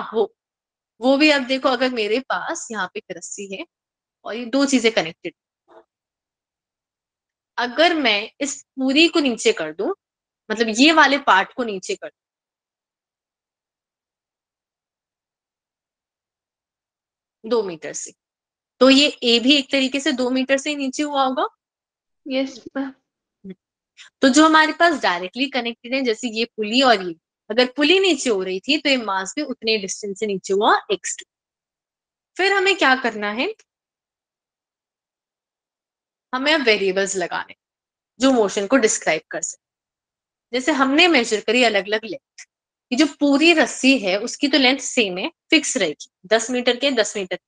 वो भी अब देखो, अगर मेरे पास यहाँ पे एक रस्सी है और ये दो चीजें कनेक्टेड, अगर मैं इस पूरी को नीचे कर दूं, मतलब ये वाले पार्ट को नीचे कर दूं 2 मीटर से, तो ये ए भी एक तरीके से 2 मीटर से ही नीचे हुआ होगा। Yes, ma'am. तो जो हमारे पास डायरेक्टली कनेक्टेड है जैसे ये पुली और ये, अगर पुली नीचे हो रही थी तो ये मास भी उतने डिस्टेंस से नीचे हुआ x2। फिर हमें क्या करना है, हमें अब वेरिएबल्स लगाने जो मोशन को डिस्क्राइब कर सके। जैसे हमने मेजर करी अलग अलग लेंथ, ये जो पूरी रस्सी है उसकी तो लेंथ सेम है, फिक्स रहेगी 10 मीटर के 10 मीटर,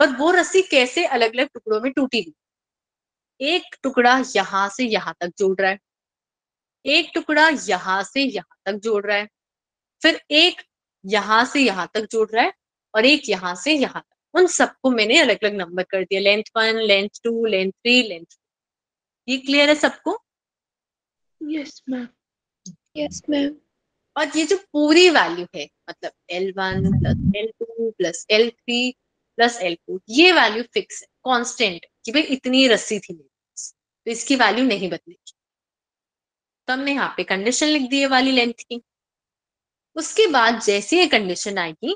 पर वो रस्सी कैसे अलग अलग टुकड़ों में टूटी हुई। एक टुकड़ा यहां से यहां तक जोड़ रहा है, एक टुकड़ा यहां से यहां तक जोड़ रहा है, फिर एक यहां से यहां तक जोड़ रहा है और एक यहां से यहां तक। उन सबको मैंने अलग अलग नंबर कर दिया, लेंथ 1 लेंथ 2 लेंथ 3 लेंथ 4। ये क्लियर है सबको। Yes, ma'am. Yes, ma'am. और ये जो पूरी वैल्यू है मतलब L1 plus L2 plus L3 plus L4 ये वैल्यू फिक्स है, कांस्टेंट कि भाई इतनी रस्सी थी मेरे पास, तो इसकी वैल्यू नहीं बदलेगी। तो हमने यहाँ पे कंडीशन लिख दी है वाली लेंथ की। उसके बाद जैसे ये कंडीशन आएगी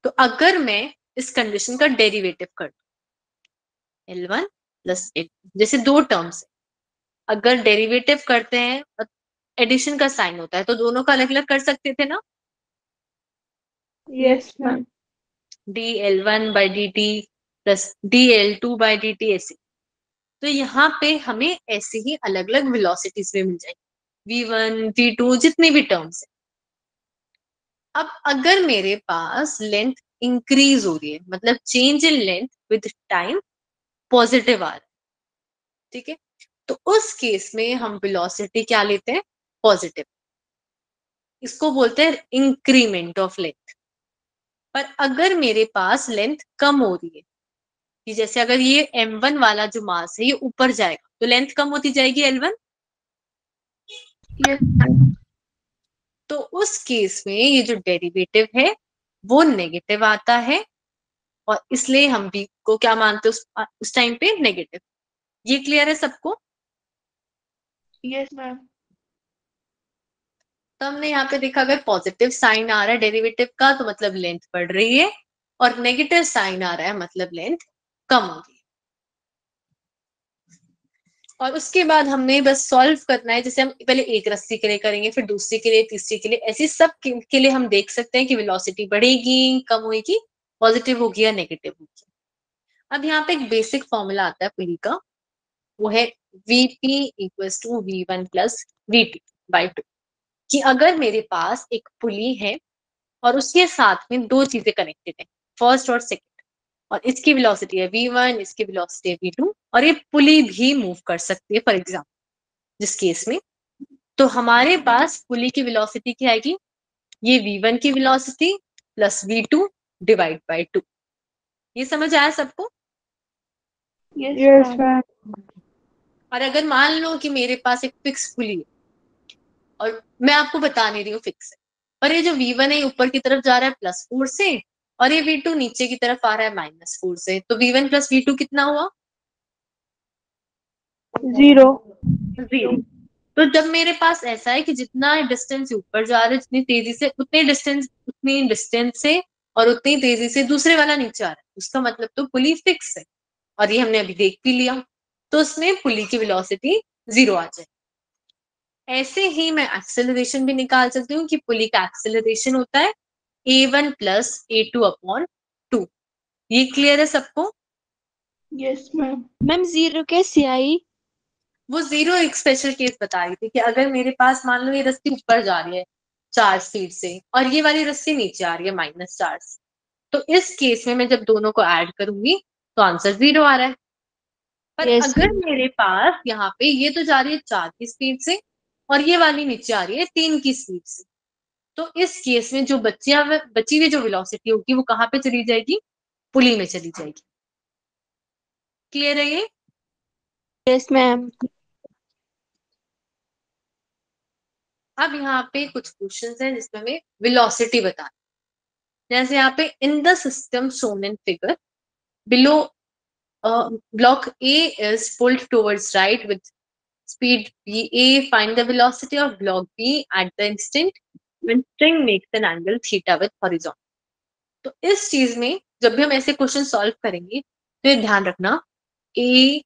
तो अगर मैं इस कंडीशन का डेरिवेटिव कर दूं L1 प्लस L2, जैसे दो टर्म्स है, अगर डेरिवेटिव करते हैं एडिशन का साइन होता है तो दोनों का अलग अलग कर सकते थे ना, Yes, ma'am. dl1 by dt plus dl2 by dt ऐसे। तो यहाँ पे हमें ऐसे ही अलग अलग वेलोसिटीज में मिल जाएगी v1 v2 जितने भी टर्म्स है। अब अगर मेरे पास लेंथ इंक्रीज हो रही है मतलब change in length with time positive आ रहा है, ठीक है, तो उस केस में हम वेलोसिटी क्या लेते हैं, पॉजिटिव। इसको बोलते हैं इंक्रीमेंट ऑफ लेंथ। पर अगर मेरे पास लेंथ कम हो रही है कि जैसे अगर ये m1 वाला जो मास है ये ऊपर जाएगा तो लेंथ कम होती जाएगी L1, Yes, ma'am. तो उस केस में ये जो डेरिवेटिव है वो नेगेटिव आता है और इसलिए हम भी को क्या मानते हैं उस टाइम पे नेगेटिव। ये क्लियर है सबको। Yes, ma'am. तो हमने यहाँ पे देखा अगर पॉजिटिव साइन आ रहा है डेरिवेटिव का तो मतलब लेंथ बढ़ रही है, और नेगेटिव साइन आ रहा है मतलब लेंथ कम हो रही है। और उसके बाद हमने बस सॉल्व करना है, जैसे हम पहले एक रस्सी के लिए करेंगे फिर दूसरी के लिए तीसरी के लिए, ऐसे सब के लिए हम देख सकते हैं कि वेलोसिटी बढ़ेगी कम होगी, पॉजिटिव होगी या नेगेटिव होगी। अब यहाँ पे एक बेसिक फॉर्मूला आता है पुली का, वो है Vp equals to V1 plus Vt by 2, कि अगर मेरे पास एक पुली है और उसके साथ में दो चीजें कनेक्टेड है, फर्स्ट और सेकंड, और इसकी वेलोसिटी है v1 इसकी वेलोसिटी है v2 और ये पुली भी मूव कर सकती है फॉर एग्जाम्पल जिस केस में, तो हमारे पास पुली की वेलोसिटी क्या आएगी, ये v1 की velocity plus v2 divide by 2। ये समझ आया सबको। Yes, Yes, ma'am. ma'am. और अगर मान लो कि मेरे पास एक फिक्स पुली है और मैं आपको बता नहीं रही हूँ फिक्स है, पर ये जो v1 है ऊपर की तरफ जा रहा है +4 से और ये v2 नीचे की तरफ आ रहा है -4 से, तो v1 प्लस v2 कितना हुआ, 0. 0। तो जब मेरे पास ऐसा है कि जितना डिस्टेंस ऊपर जा रहा है जितनी तेजी से उतनी डिस्टेंस से और उतनी तेजी से दूसरे वाला नीचे आ रहा है, उसका मतलब तो पुली फिक्स है, और ये हमने अभी देख भी लिया। तो उसमें पुली की वेलोसिटी 0 आ जाए। ऐसे ही मैं एक्सेलरेशन भी निकाल सकती हूँ कि पुली का एक्सेलरेशन होता है a1 प्लस a2 अपॉन 2। ये क्लियर है सबको? Yes ma'am. मैम जीरो कैसे आई? वो जीरो एक स्पेशल केस बता रही थी कि अगर मेरे पास मान लो ये रस्सी ऊपर जा रही है 4 स्पीड से और ये वाली रस्सी नीचे आ रही है -4 से, तो इस केस में मैं जब दोनों को ऐड करूंगी तो आंसर 0 आ रहा है। पर Yes, अगर मेरे पास यहाँ पे ये तो जा रही है 4 की स्पीड से और ये वाली नीचे आ रही है 3 की स्पीड से, तो इस केस में जो बची हुई जो वेलोसिटी होगी वो कहाँ पे चली जाएगी? पुली में चली जाएगी। क्लियर है ये? yes ma'am. अब यहाँ पे कुछ क्वेश्चंस हैं जिसमें हमें वेलोसिटी बताना। जैसे यहाँ पे in the system shown in figure below block A is pulled towards right with speed VA. Find the velocity of block B at the instant when string makes an angle theta with horizontal. तो इस चीज में जब भी हम ऐसे question solve करेंगे तो ये ध्यान रखना A,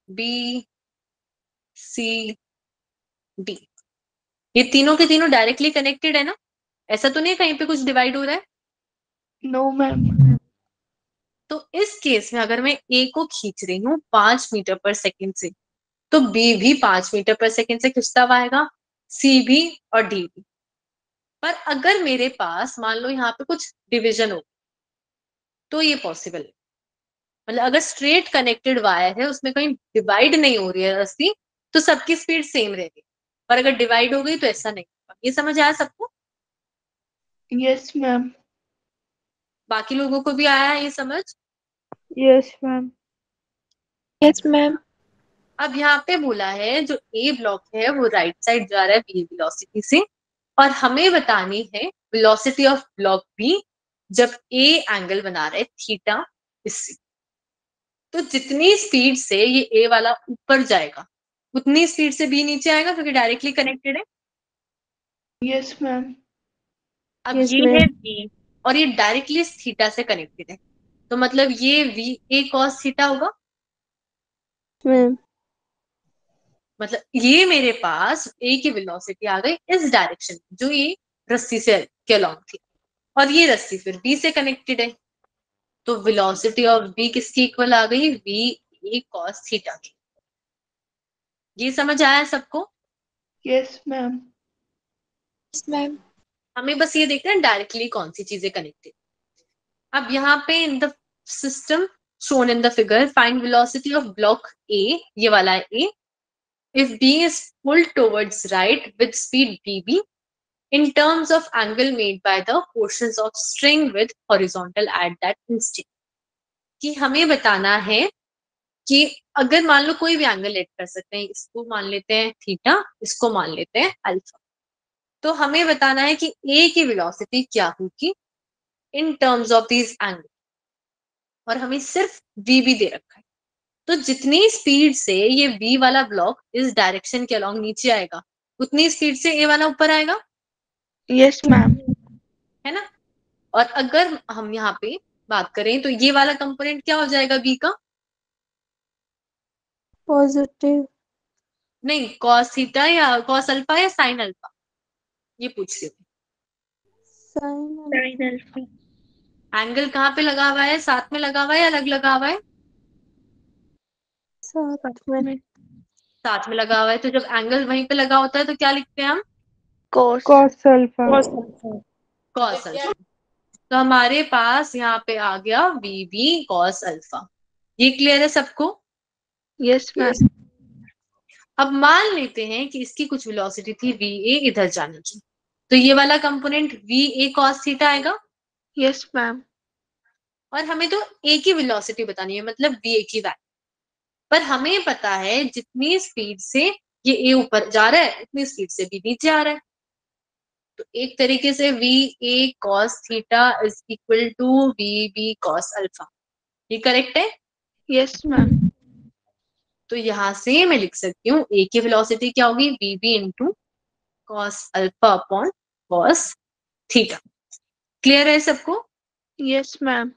B, C, D ये तीनों के तीनों डायरेक्टली कनेक्टेड है ना? ऐसा तो नहीं है कहीं पे कुछ डिवाइड हो रहा है? No ma'am. तो इस केस में अगर मैं A को खींच रही हूँ 5 मीटर पर सेकेंड से, तो B भी 5 मीटर पर सेकेंड से खिंचता हुआ आएगा, C भी और D भी। पर अगर मेरे पास मान लो यहाँ पे कुछ डिविजन हो तो ये पॉसिबल है। मतलब अगर स्ट्रेट कनेक्टेड वायर है उसमें कहीं डिवाइड नहीं हो रही है रस्सी तो सबकी स्पीड सेम रहेगी, पर अगर डिवाइड हो गई तो ऐसा नहीं होगा। ये समझ आया सबको? Yes ma'am. बाकी लोगों को भी आया है ये समझ? Yes ma'am. Yes ma'am. अब यहाँ पे बोला है जो ए ब्लॉक है वो राइट साइड जा रहा है बी वेलोसिटी से और हमें बतानी है वेलोसिटी ऑफ ब्लॉक बी जब ए एंगल बना रहा है थीटा इससे। तो जितनी स्पीड से ये ए वाला ऊपर जाएगा उतनी स्पीड से बी नीचे आएगा क्योंकि डायरेक्टली कनेक्टेड है। Yes ma'am. अब Yes ये मैम। है बी और ये डायरेक्टली थीटा से कनेक्टेड है, तो मतलब ये वी ए कॉस थीटा होगा। मैम। मतलब ये मेरे पास ए की वेलोसिटी आ गई इस डायरेक्शन में जो ये रस्सी से के अलॉन्ग थी और ये रस्सी फिर बी से कनेक्टेड है, तो वेलोसिटी ऑफ बी किसकी इक्वल आ गई? वी ए कॉस थीटा की। ये समझ आया सबको? Yes ma'am. Yes ma'am. हमें बस ये देखना है डायरेक्टली कौन सी चीजें कनेक्टेड। अब यहाँ पे in the system shown in the figure find velocity of block ए, ये वाला है ए, if B is pulled towards right with speed dB in terms of angle made by the portions of string with horizontal at that instant। कि हमें बताना है कि अगर मान लो कोई भी एंगल लेट कर सकते हैं, इसको मान लेते हैं थीटा, इसको मान लेते हैं अल्फा, तो हमें बताना है कि ए की वेलोसिटी क्या होगी in terms of these angle और हमें सिर्फ v भी दे रखा है। तो जितनी स्पीड से ये v वाला ब्लॉक इस डायरेक्शन के अलॉन्ग नीचे आएगा उतनी स्पीड से a वाला ऊपर आएगा, यस मैम। है ना? और अगर हम यहाँ पे बात करें तो ये वाला कंपोनेंट क्या हो जाएगा b का? पॉजिटिव। नहीं, cos थीटा या cos अल्फा या sin अल्फा, ये पूछ रही हूँ। Sine alpha. एंगल कहाँ पे लगा हुआ है? साथ में लगा हुआ है या अलग लगा हुआ है? साथ में। साथ में लगा हुआ है, तो जब एंगल वहीं पे लगा होता है तो क्या लिखते हैं हम? Cos. Cos alpha. cos alpha. तो हमारे पास यहाँ पे आ गया वी बी cos अल्फा। ये क्लियर है सबको? Yes ma'am. अब मान लेते हैं कि इसकी कुछ वेलोसिटी थी वी ए इधर जाने की, तो ये वाला component we A cos theta आएगा यस मैम। और हमें तो ए की वेलोसिटी बतानी है, मतलब वी ए की वैल्यू। पर हमें पता है जितनी स्पीड से ये ए ऊपर जा रहा है उतनी स्पीड से बी नीचे आ रहा है, तो एक तरीके से V A cos theta is equal to V B cos alpha. ये करेक्ट है? Yes ma'am. तो यहां से मैं लिख सकती हूँ ए की वेलोसिटी क्या होगी? V B into cos alpha upon cos theta. Clear है सबको? Yes ma'am.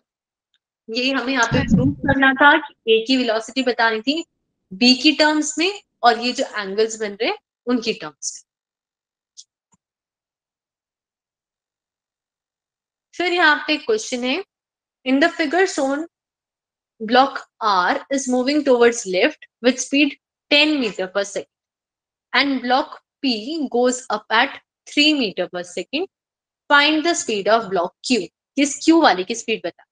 यही हमें यहाँ पे प्रूव करना था कि ए की वेलोसिटी बतानी थी बी की टर्म्स में और ये जो एंगल्स बन रहे हैं उनकी टर्म्स में। फिर यहाँ पे क्वेश्चन है, in the figure shown block R is moving towards left with speed 10 meter per second and block P goes up at 3 meter per second. Find the speed of block Q. किस Q वाले की speed बता।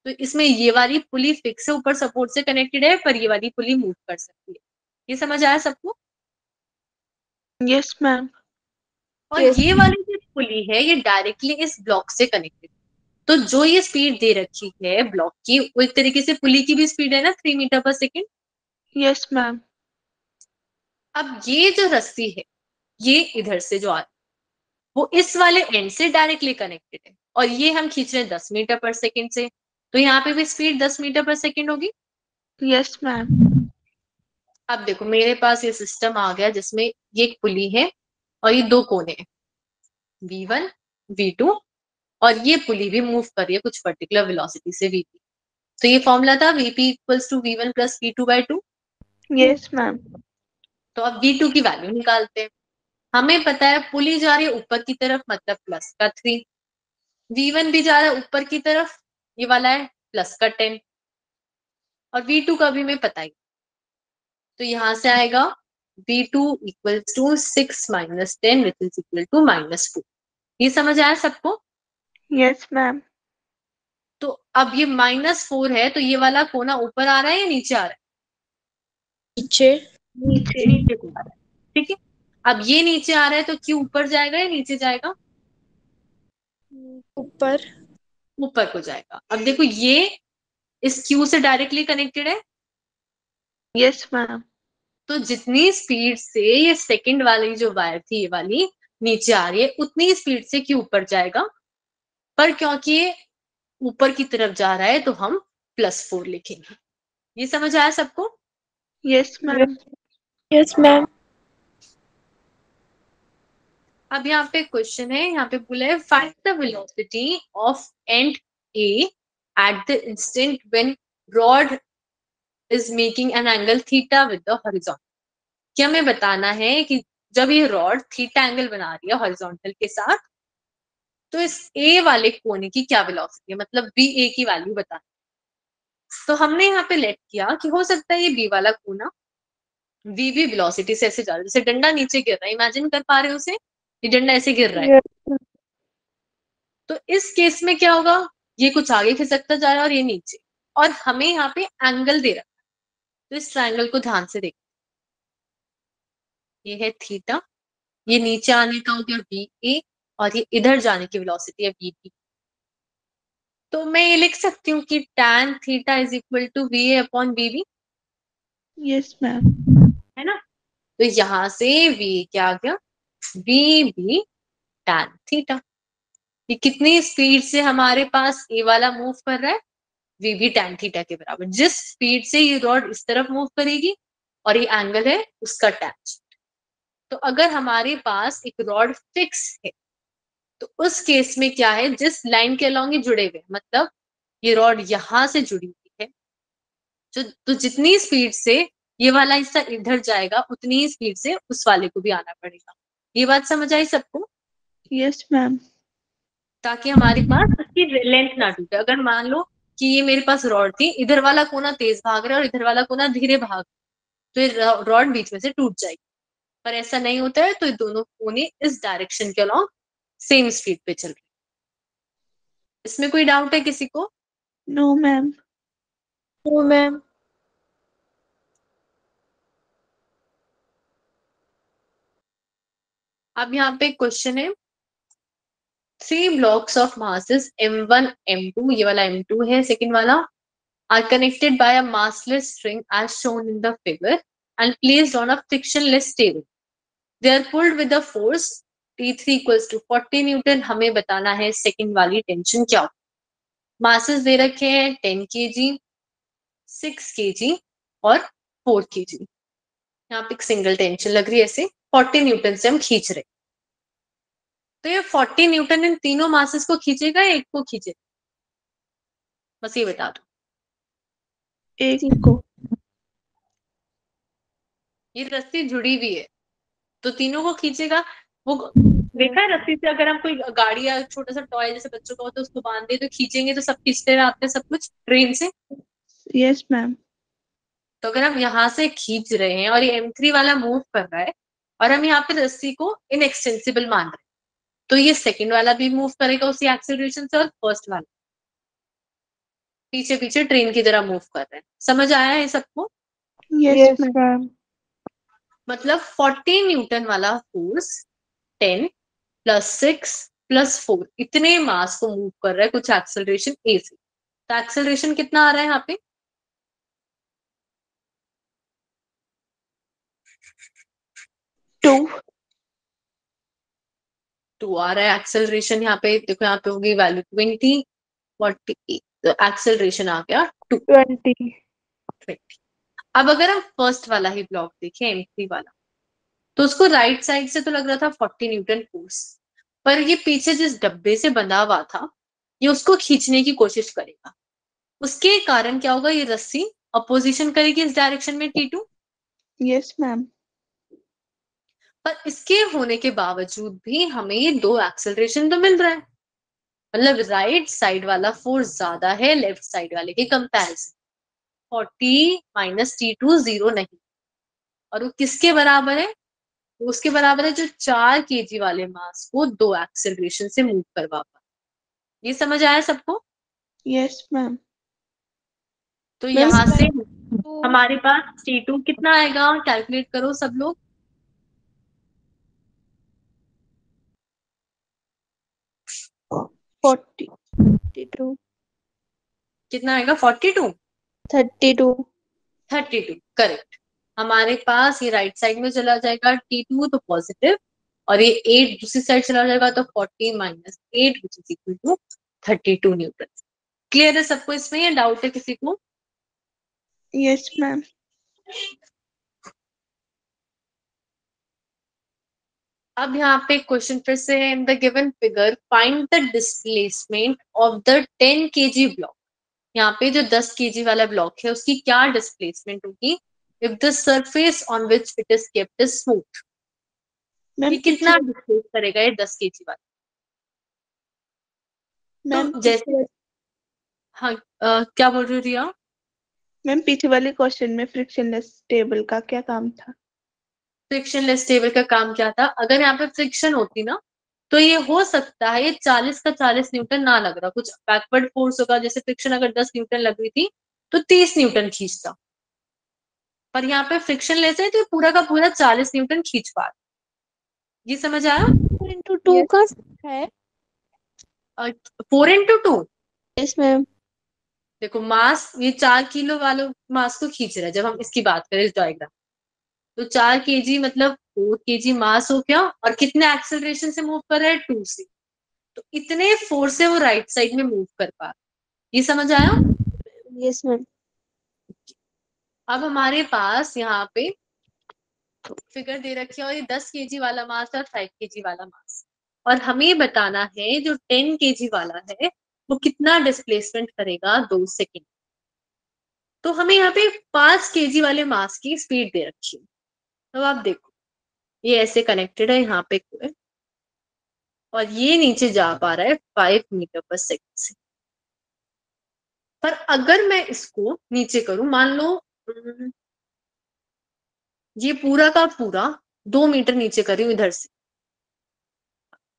तो इसमें ये वाली पुली fix है, ऊपर सपोर्ट से कनेक्टेड है, पर ये वाली पुली मूव कर सकती है। ये समझ आया सबको? Yes ma'am. और ये वाली जो पुली है ये डायरेक्टली इस ब्लॉक से कनेक्टेड। तो जो ये स्पीड दे रखी है ब्लॉक की, वो एक तरीके से पुली की भी स्पीड है ना, 3 मीटर पर सेकेंड। Yes ma'am. अब ये जो रस्सी है ये इधर से जो आ रही है वो इस वाले एंड से डायरेक्टली कनेक्टेड है और ये हम खींच रहे हैं 10 मीटर पर सेकेंड से, तो यहाँ पे भी स्पीड 10 मीटर पर सेकेंड होगी। Yes ma'am. अब देखो मेरे पास ये सिस्टम आ गया जिसमें ये एक पुली है और ये दो कोने हैं V1 V2 और ये पुली भी मूव कर रही है कुछ पर्टिकुलर वेलोसिटी से Vp। तो ये फॉर्मूला था Vp equals to V1 plus V2/2। Yes ma'am. तो अब V2 की वैल्यू निकालते हैं। हमें पता है पुली जा रही है ऊपर की तरफ मतलब प्लस का 3, V1 भी जा रहा है ऊपर की तरफ, ये वाला है प्लस का 10 और V2 का भी हमें पता ही। तो यहां से आएगा V2 equals to 6 minus 10 which is equal to -4। ये समझ आया सबको? Yes ma'am. तो अब ये -4 है तो ये वाला कोना ऊपर आ रहा है या नीचे आ रहा है? नीचे। नीचे को आ रहा है, ठीक है। अब ये नीचे आ रहा है तो क्यू ऊपर जाएगा या नीचे जाएगा? ऊपर। ऊपर को जाएगा। अब देखो ये इस क्यू से डायरेक्टली कनेक्टेड है, यस मैम। तो जितनी स्पीड से ये सेकंड वाली जो वायर थी ये वाली नीचे आ रही है उतनी स्पीड से क्यू ऊपर जाएगा, पर क्योंकि ये ऊपर की तरफ जा रहा है तो हम +4 लिखेंगे। ये समझ आया सबको? Yes ma'am. Yes ma'am. अब यहाँ पे क्वेश्चन है, यहाँ पे बोला है find the velocity of and A at the instant when rod is making an angle theta with the horizontal. क्या हमें बताना है कि जब ये रॉड थीटा एंगल बना रही है हॉरिजॉन्टल के साथ तो इस ए वाले कोने की क्या वेलोसिटी है, मतलब बी ए की वैल्यू बताना। तो हमने यहाँ पे लेट किया कि हो सकता है ये बी वाला कोना वी भी वेलोसिटी से ऐसे जा रहा है, जैसे डंडा नीचे गिर रहा है, इमेजिन कर पा रहे हो उसे, ये डंडा ऐसे गिर रहा है। तो इस केस में क्या होगा, ये कुछ आगे खिसकता जा रहा है और ये नीचे, और हमें यहाँ पे एंगल दे रखा है। तो इस ट्रायंगल को ध्यान से देखो, ये है थीटा, ये नीचे आने का हो गया वी ए और ये इधर जाने की वेलोसिटी है वी बी। तो मैं ये लिख सकती हूँ कि tan theta is equal to V A upon V B, yes ma'am. है ना। तो यहां से वी क्या आ गया, वी बी tan थीटा। ये कितनी स्पीड से हमारे पास ए वाला मूव कर रहा है, वी बी tan थीटा के बराबर। जिस स्पीड से ये रॉड इस तरफ मूव करेगी और ये एंगल है उसका tan। तो अगर हमारे पास एक रॉड फिक्स है तो उस केस में क्या है, जिस लाइन के अलॉन्ग ये जुड़े हुए, मतलब ये रॉड यहां से जुड़ी हुई है, तो जितनी स्पीड से ये वाला हिस्सा इधर जाएगा उतनी ही स्पीड से उस वाले को भी आना पड़ेगा। ये बात समझ आई सबको? Yes ma'am. ताकि हमारे पास उसकी लेंथ ना टूटे। अगर मान लो कि ये मेरे पास रॉड थी, इधर वाला कोना तेज भाग रहा है और इधर वाला कोना धीरे भाग, तो ये रॉड बीच में से टूट जाएगी। पर ऐसा नहीं होता है, तो ये दोनों कोने इस डायरेक्शन के अलॉन्ग सेम स्पीड पे चल रहे। इसमें कोई डाउट है किसी को? No ma'am. No ma'am. अब यहाँ पे क्वेश्चन है, 3 blocks of masses m1 m2, ये वाला m2 है सेकंड वाला, are connected by a massless string as shown in the figure and placed on a frictionless table. They are pulled with a force T3 equals to 40 Newton. हमें बताना है second वाली tension क्या हो। Masses दे रखे हैं 10 kg, 6 kg और 4 kg। यहाँ पे एक सिंगल टेंशन लग रही है, ऐसे 40 न्यूटन से हम खींच रहे। तो ये 40 न्यूटन इन तीनों मासेस को खींचेगा या एक को खींचेगा, बस ये बता दो। एक को। ये रस्सी जुड़ी हुई है तो तीनों को खींचेगा। वो देखा है रस्सी से अगर हम कोई गाड़ी या छोटा सा टॉय जैसे बच्चों का हो तो उसको बांध दे तो खींचेंगे तो सब खींचते रहते हैं सब कुछ ट्रेन से। Yes, ma'am. तो अगर हम यहाँ से खींच रहे हैं और ये M3 वाला मूव कर रहा है और हम यहाँ पे रस्सी को इनएक्सटेंसिबल मान रहे हैं तो ये सेकंड वाला भी मूव करेगा उसी एक्सेलरेशन से और फर्स्ट वाला पीछे पीछे ट्रेन की तरह मूव कर रहे हैं। समझ आया है सबको? Yes, Yes, ma'am. ma'am. मतलब 40 न्यूटन वाला फोर्स 10 + 6 + 4 इतने मास को मूव कर रहा है कुछ एक्सेलरेशन ए से। तो एक्सेलरेशन कितना आ रहा है यहाँ पे? Two. 2 आ रहा है एक्सेलरेशन। यहाँ पे देखो यहाँ पे होगी वैल्यू 20 40 तो एक्सेलरेशन आ गया 2 20. 20। अब अगर हम फर्स्ट वाला ही ब्लॉक देखें M3 वाला तो उसको राइट साइड से तो लग रहा था 40 न्यूटन फोर्स पर ये पीछे जिस डब्बे से बंधा हुआ था ये उसको खींचने की कोशिश करेगा। उसके कारण क्या होगा ये रस्सी अपोजिशन करेगी इस डायरेक्शन में T2 Yes, ma'am. पर इसके होने के बावजूद भी हमें ये दो एक्सेलरेशन तो मिल रहा है। मतलब राइट साइड वाला फोर्स ज्यादा है लेफ्ट साइड वाले के कंपैरिजन। 40 - T2 0 नहीं और वो किसके बराबर है? तो उसके बराबर है जो 4 kg वाले मास को दो एक्सेलरेशन से मूव करवा पा। ये समझ आया सबको? Yes, ma'am. तो Ma'am, यहाँ से तो हमारे पास T2 कितना आएगा कैलकुलेट करो सब लोग। 40. 32. कितना आएगा 42 32. 32 करेक्ट। हमारे पास ये राइट साइड में चला जाएगा T2 तो पॉजिटिव और ये 8 दूसरी साइड चला जाएगा तो 40 - 8 which is equal to 32 newton. Clear है सबको इसमें या डाउट है किसी को? Yes, ma'am. अब यहाँ पे क्वेश्चन फिर से है in the given figure find the displacement of the 10 kg block. यहाँ पे जो 10 kg वाला ब्लॉक है उसकी क्या डिस्प्लेसमेंट होगी if the surface on which it is kept is smooth. Ma'am, ये कितना डिस्प्लेस करेगा ये 10 kg वाला? मैम तो जैसे हाँ क्या बोल रही हो रिया? मैम पीछे वाले क्वेश्चन में फ्रिक्शनलेस टेबल का क्या काम था? फ्रिक्शनलेस टेबल का काम क्या था? अगर यहाँ पे फ्रिक्शन होती ना तो ये हो सकता है ये 40 का 40 न्यूटन ना लग रहा कुछ बैकवर्ड फोर्स होगा जैसे फ्रिक्शन अगर 10 न्यूटन लग रही थी तो 30 न्यूटन खींचता पर यहाँ पे फ्रिक्शन लेस है तो ये पूरा का पूरा 40 न्यूटन खींच पा रहा। ये समझ आया? 4 का है। 4 × 2 Yes, ma'am. देखो मास ये 4 किलो वालों मास को खींच रहा है जब हम इसकी बात करें इस डायग्राम तो 4 kg मतलब 4 kg मास हो गया और कितने एक्सेलरेशन से मूव कर रहा है 2 से तो इतने फोर्स से वो राइट साइड में मूव कर पा रहा। ये समझ आया? Yes, ma'am. अब हमारे पास यहाँ पे फिगर दे रखी है और ये 10 kg वाला मास और 5 kg वाला मास और हमें बताना है जो 10 kg वाला है वो कितना डिस्प्लेसमेंट करेगा 2 सेकेंड। तो हमें यहाँ पे 5 kg वाले मास की स्पीड दे रखी है। तो आप देखो ये ऐसे कनेक्टेड है यहाँ पे और ये नीचे जा पा रहा है 5 मीटर/सेकंड से। पर अगर मैं इसको नीचे करूं मान लो ये पूरा का पूरा 2 मीटर नीचे कर रही हूं इधर से।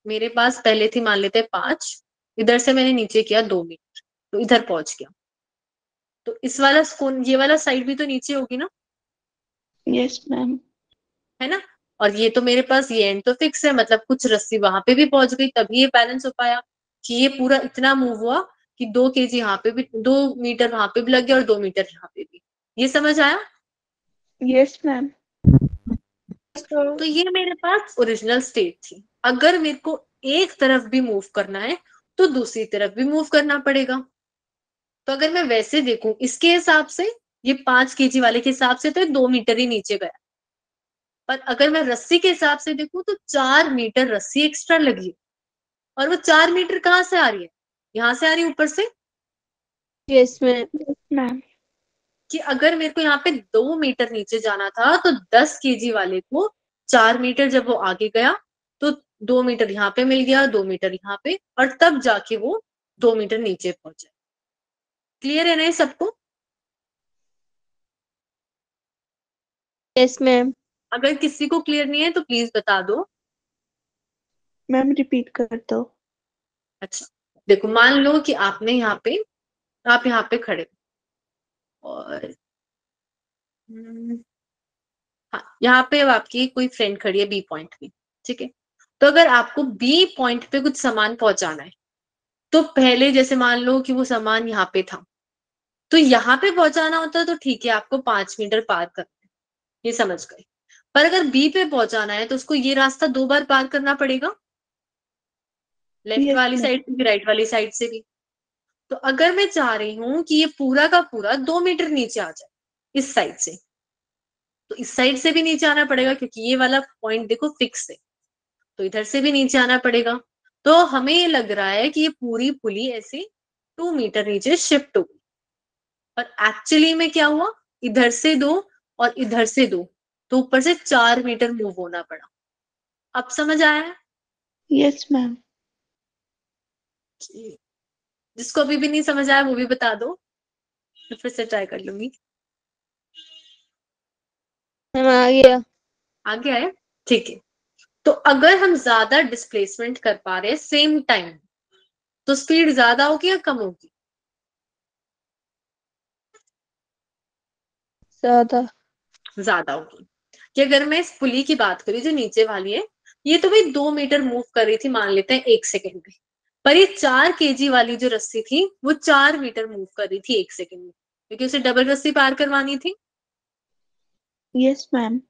मेरे पास पहले थी मान लेते हैं 5 इधर से मैंने नीचे किया 2 मीटर तो इधर पहुंच गया। तो इस वाला ये वाला साइड भी तो नीचे होगी ना यस मैम। है ना। और ये तो मेरे पास ये एंड तो फिक्स है मतलब कुछ रस्सी वहां पे भी पहुंच गई तभी ये बैलेंस हो पाया कि ये पूरा इतना मूव हुआ कि 2 kg यहाँ पे भी 2 मीटर वहां पे भी लग गया और 2 मीटर यहाँ पे भी। ये समझ आया? Yes ma'am. तो ये मेरे पास ओरिजिनल स्टेट थी। अगर मेरे को एक तरफ भी मूव करना है तो दूसरी तरफ भी मूव करना पड़ेगा। तो अगर मैं वैसे देखूं इसके हिसाब से ये 5 kg वाले के हिसाब से तो ये 2 मीटर ही नीचे गया। पर अगर मैं रस्सी के हिसाब से देखूं तो 4 मीटर रस्सी एक्स्ट्रा लगी है और वो 4 मीटर कहाँ से आ रही है? यहाँ से आ रही है ऊपर से। Yes, ma'am. Yes ma'am. कि अगर मेरे को यहाँ पे 2 मीटर नीचे जाना था तो 10 केजी वाले को 4 मीटर जब वो आगे गया तो 2 मीटर यहाँ पे मिल गया, 2 मीटर यहाँ पे, और तब जाके वो 2 मीटर नीचे पहुंचा। क्लियर है ना ये सबको? Yes ma'am. अगर किसी को क्लियर नहीं है तो प्लीज बता दो। मैम रिपीट कर दो। अच्छा, देखो मान लो कि आप यहाँ पे खड़े और हाँ, यहाँ पे अब आपकी कोई फ्रेंड खड़ी है बी पॉइंट पे, ठीक है। तो अगर आपको बी पॉइंट पे कुछ सामान पहुंचाना है तो पहले जैसे मान लो कि वो सामान यहाँ पे था, तो यहाँ पे पहुंचाना होता तो ठीक है, आपको 5 मीटर पार करना है, ये समझ गए। पर अगर बी पे पहुंचाना है तो उसको ये रास्ता 2 बार पार करना पड़ेगा, लेफ्ट यस वाली मैम। साइड से भी राइट वाली साइड से भी। तो अगर मैं चाह रही हूँ कि ये पूरा का पूरा 2 मीटर नीचे आ जाए इस साइड से, तो इस साइड से भी नीचे आना पड़ेगा क्योंकि ये वाला पॉइंट देखो फिक्स है, तो इधर से भी नीचे आना पड़ेगा। तो हमें ये लग रहा है कि ये पूरी पुली ऐसे 2 मीटर नीचे शिफ्ट हो गई, पर एक्चुअली में क्या हुआ, इधर से 2 और इधर से 2, तो ऊपर से 4 मीटर मूव होना पड़ा। अब समझ आया है? Yes ma'am. जिसको अभी भी नहीं समझ आया वो भी बता दो, मैं फिर से ट्राई कर लूंगी। मैम आ गया। आगे आए? ठीक है। तो अगर हम ज्यादा डिस्प्लेसमेंट कर पा रहे हैं सेम टाइम, तो स्पीड ज्यादा होगी या कम होगी? ज्यादा होगी। कि अगर मैं इस पुली की बात करूं जो नीचे वाली है, ये तो भाई 2 मीटर मूव कर रही थी मान लेते हैं 1 सेकेंड में, पर ये 4 केजी वाली जो रस्सी थी वो 4 मीटर मूव कर रही थी 1 सेकेंड में, क्योंकि उसे डबल रस्सी पार करवानी थी। Yes ma'am.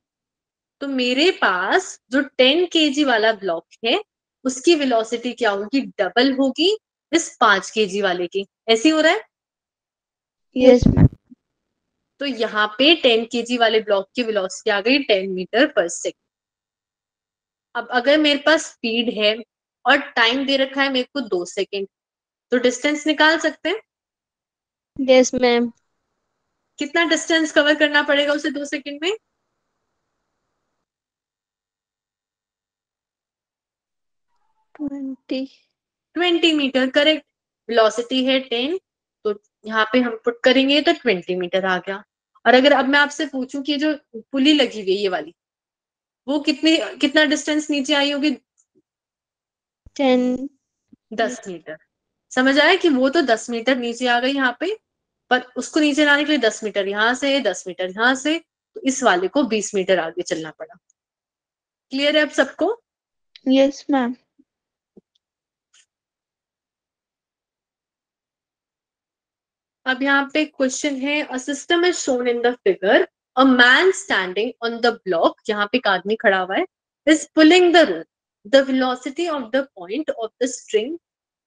तो मेरे पास जो 10 केजी वाला ब्लॉक है उसकी वेलोसिटी क्या होगी, डबल होगी इस 5 केजी वाले की। ऐसे हो रहा है? Yes ma'am. तो यहाँ पे 10 केजी वाले ब्लॉक की वेलोसिटी आ गई 10 मीटर पर सेकेंड। अब अगर मेरे पास स्पीड है और टाइम दे रखा है मेरे को 2 सेकेंड, तो डिस्टेंस निकाल सकते हैं। Yes ma'am. कितना डिस्टेंस कवर करना पड़ेगा उसे 2 सेकेंड में? 20 मीटर, करेक्ट। वेलोसिटी है 10, तो यहाँ पे हम पुट करेंगे तो 20 मीटर आ गया। और अगर अब मैं आपसे पूछूं कि जो पुली लगी हुई है ये वाली, वो कितना डिस्टेंस नीचे आई होगी? 10। 10 मीटर। समझ आया कि वो तो 10 मीटर नीचे आ गई यहाँ पे, पर उसको नीचे लाने के लिए 10 मीटर यहाँ से, 10 मीटर यहाँ से, तो इस वाले को 20 मीटर आगे चलना पड़ा। क्लियर है अब सबको? Yes ma'am. अब यहाँ पे क्वेश्चन है, a system is shown in the figure, a man standing on the block, यहाँ पे एक आदमी खड़ा हुआ है, is pulling the rope, the velocity of the point of the string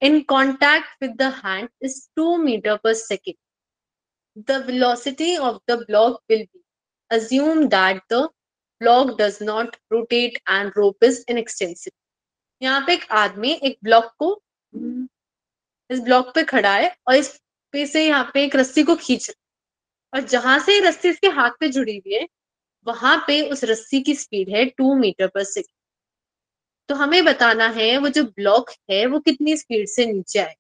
in contact with the hand is 2 meter per second. The velocity of the block will be, assume that the block does not rotate and rope is inextensible. यहाँ पे एक आदमी एक block को, इस block पे खड़ा है और इस पे से यहाँ पे एक रस्सी को खींच रहा है, और जहां से रस्सी इसके हाथ पे जुड़ी हुई है वहां पे उस रस्सी की स्पीड है 2 मीटर पर सेकेंड। तो हमें बताना है वो जो ब्लॉक है वो कितनी स्पीड से नीचे आए।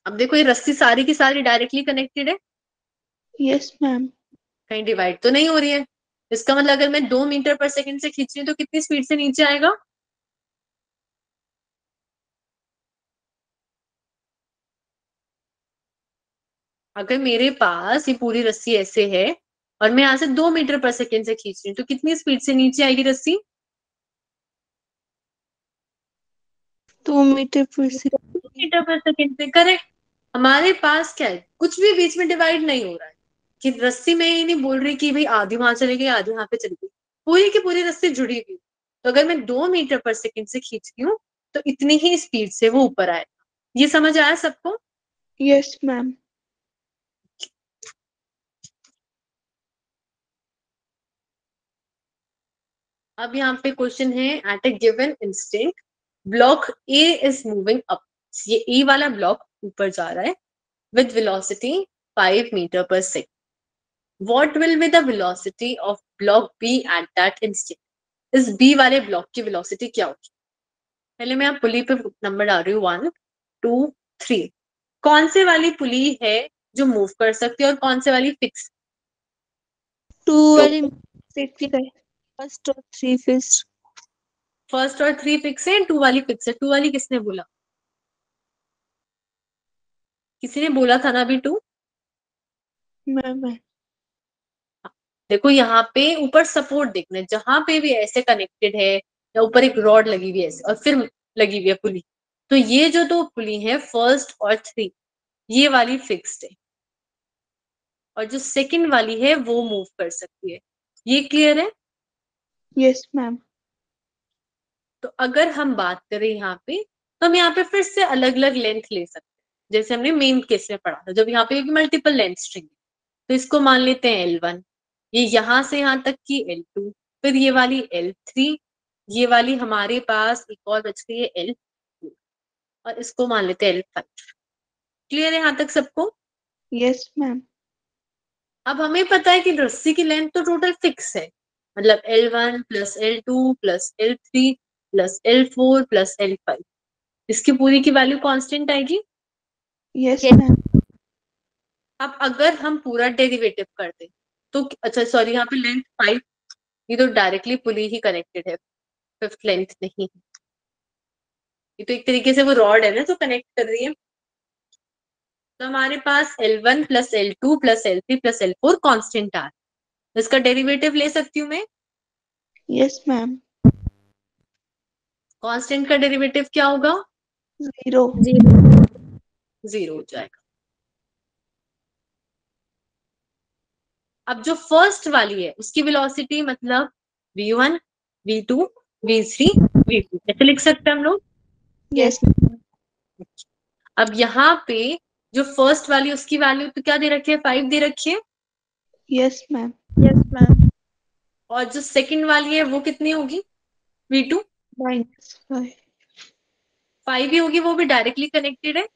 अब देखो ये रस्सी सारी की सारी डायरेक्टली कनेक्टेड है, यस मैम। कहीं डिवाइड तो नहीं हो रही है। इसका मतलब अगर मैं 2 मीटर पर सेकंड से खींच रही हूँ तो कितनी स्पीड से नीचे आएगा? अगर मेरे पास ये पूरी रस्सी ऐसे है और मैं यहाँ से 2 मीटर पर सेकंड से खींच रही हूँ तो कितनी स्पीड से नीचे आएगी रस्सी? 2 मीटर पर 2 मीटर पर सेकंड से, करेक्ट। हमारे पास क्या है, कुछ भी बीच में डिवाइड नहीं हो रहा है कि रस्सी में ये नहीं बोल रही कि भाई आधी वहां चली गई आधी वहां पे चली गई, पूरी की पूरी रस्सी जुड़ी हुई। तो अगर मैं 2 मीटर पर सेकंड से खींच रही हूँ तो इतनी ही स्पीड से वो ऊपर आएगा। ये समझ आया सबको? Yes ma'am. अब यहाँ पे क्वेश्चन है, at a given instant block A is moving up, ये ए वाला ब्लॉक ऊपर जा रहा है with velocity 5 meter per second. What will be the velocity of block B at that instant? इस B वाले ब्लॉक की वेलोसिटी क्या होगी? पहले मैं आप पुली पे नंबर डाल रही हूँ 1 2 3. कौन से वाली पुली है जो मूव कर सकती है और कौन से वाली फिक्स? 2 वाली फिक्स है। फर्स्ट और 3 फिक्स। फर्स्ट और 3 फिक्स है, 2 वाली फिक्स है. 2 वाली किसने बोला? किसी ने बोला था ना अभी 2. मैं देखो यहाँ पे ऊपर सपोर्ट देखना है, जहां पे भी ऐसे कनेक्टेड है या ऊपर एक रॉड लगी हुई है ऐसे और फिर लगी हुई है पुली, तो ये जो 2 पुली है फर्स्ट और 3, ये वाली फिक्स्ड है और जो सेकंड वाली है वो मूव कर सकती है. ये क्लियर है? Yes ma'am. तो अगर हम बात करें यहाँ पे, तो हम यहाँ पे फिर से अलग अलग लेंथ ले सकते हैं, जैसे हमने मेन केस में पढ़ा था जब यहाँ पे मल्टीपल लेंथ स्ट्रिंग. तो इसको मान लेते हैं L1, ये यहां से यहां तक की L2, फिर ये वाली L3, ये वाली हमारे पास एक और बच गई है L4 और इसको मान लेते हैं L5. क्लियर है यहां तक सबको? Yes ma'am. अब हमें पता है कि रस्सी की लेंथ तो टोटल फिक्स है, मतलब L1 plus L2 plus L3 plus L4 plus L5, इसकी पूरी की वैल्यू कांस्टेंट आएगी. Yes ma'am. अब अगर हम पूरा डेरिवेटिव कर दें तो अच्छा सॉरी यहाँ पे लेंथ 5, ये तो डायरेक्टली पुली ही कनेक्टेड है, फिफ्थ लेंथ नहीं है. ये तो एक तरीके से वो रॉड है ना जो कनेक्ट कर रही है. तो हमारे पास L1 plus L2 plus L3 plus L4 constant आ रहा है, इसका डेरिवेटिव ले सकती हूँ मैं. Yes ma'am. कांस्टेंट का डेरिवेटिव क्या होगा? 0। 0 हो जाएगा. अब जो फर्स्ट वाली है उसकी वेलोसिटी मतलब v1 v2 v3 v2 ऐसे लिख सकते हैं हम लोग. यस। अब यहाँ पे जो फर्स्ट वाली उसकी वैल्यू तो क्या दे रखी है? 5 दे रखी है. Yes ma'am. Yes ma'am. और जो सेकंड वाली है वो कितनी होगी? v2 -5। 5 ही होगी, वो भी डायरेक्टली कनेक्टेड है.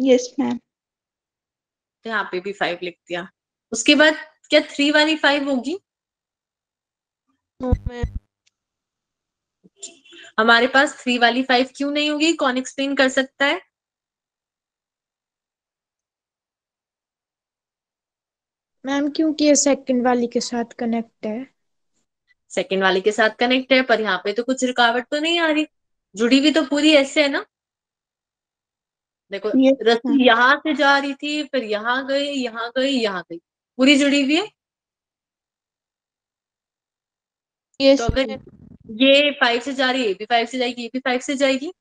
Yes ma'am. तो यहाँ पे भी 5 लिख दिया. उसके बाद क्या 3 वाली 5 होगी? No ma'am. हमारे पास 3 वाली 5 क्यों नहीं होगी? कौन एक्सप्लेन कर सकता है? मैम क्योंकि ये सेकंड वाली के साथ कनेक्ट है। सेकंड वाली के साथ कनेक्ट है, पर यहाँ पे तो कुछ रुकावट तो नहीं आ रही, जुड़ी हुई तो पूरी ऐसे है ना. देखो यस रस्सी मैम। यहाँ से जा रही थी, फिर यहाँ गई, यहाँ गई, यहाँ गई, पूरी जुड़ी हुई है. यस तो अगर ये 5 से जा रही है, ये भी 5 से जाएगी, ये भी 5 से जाएगी.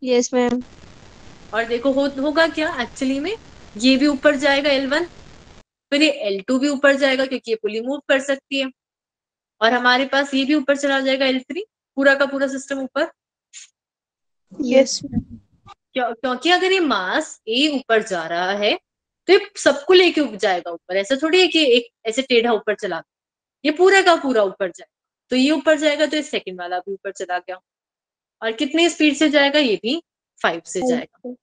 Yes ma'am. और देखो होगा क्या एक्चुअली में, ये भी ऊपर जाएगा L1, फिर ये L2 भी ऊपर जाएगा क्योंकि ये पुली मूव कर सकती है, और हमारे पास ये भी ऊपर चला जाएगा L3, पूरा का पूरा सिस्टम ऊपर. यस। क्योंकि अगर ये मास A ऊपर जा रहा है तो ये सबको लेके ऊपर जाएगा ऊपर, ऐसा थोड़ी है कि एक ऐसे टेढ़ा ऊपर चला, ये पूरा का पूरा ऊपर जाएगा. तो ये ऊपर जाएगा तो ये सेकंड वाला भी ऊपर चला गया, और कितनी स्पीड से जाएगा? ये भी 5 से जाएगा.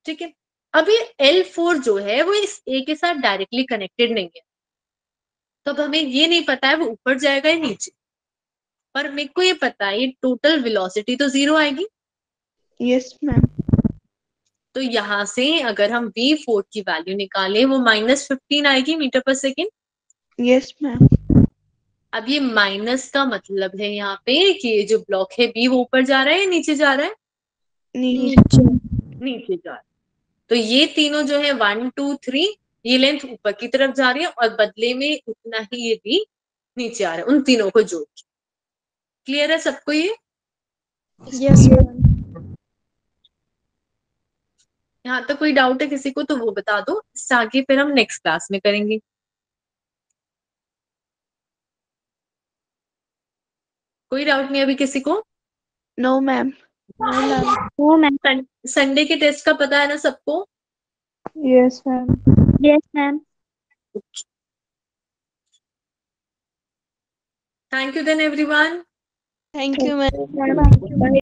ठीक है. अब ये L4 जो है वो इस A के साथ डायरेक्टली कनेक्टेड नहीं है, तो अब हमें ये नहीं पता है वो ऊपर जाएगा या नीचे, पर मेरे को ये पता है ये टोटल वेलोसिटी तो 0 आएगी. Yes ma'am. तो यहाँ से अगर हम V4 की वैल्यू निकालें वो -15 आएगी मीटर पर सेकेंड. Yes ma'am. अब ये माइनस का मतलब है यहाँ पे कि ये जो ब्लॉक है B वो ऊपर जा रहा है या नीचे जा रहा है? नीचे। नीचे जा रहा है. तो ये तीनों जो है 1 2 3 ये लेंथ ऊपर की तरफ जा रही है और बदले में उतना ही ये भी नीचे आ रहा है, उन तीनों को जोड़ के. क्लियर है सबको ये? यस यहाँ तक कोई डाउट है किसी को तो वो बता दो, इससे आगे फिर हम नेक्स्ट क्लास में करेंगे. कोई डाउट नहीं अभी किसी को? No ma'am. No ma'am. Sunday के टेस्ट का पता है ना सबको? Yes ma'am. Yes ma'am. Thank you then everyone. Thank you ma'am.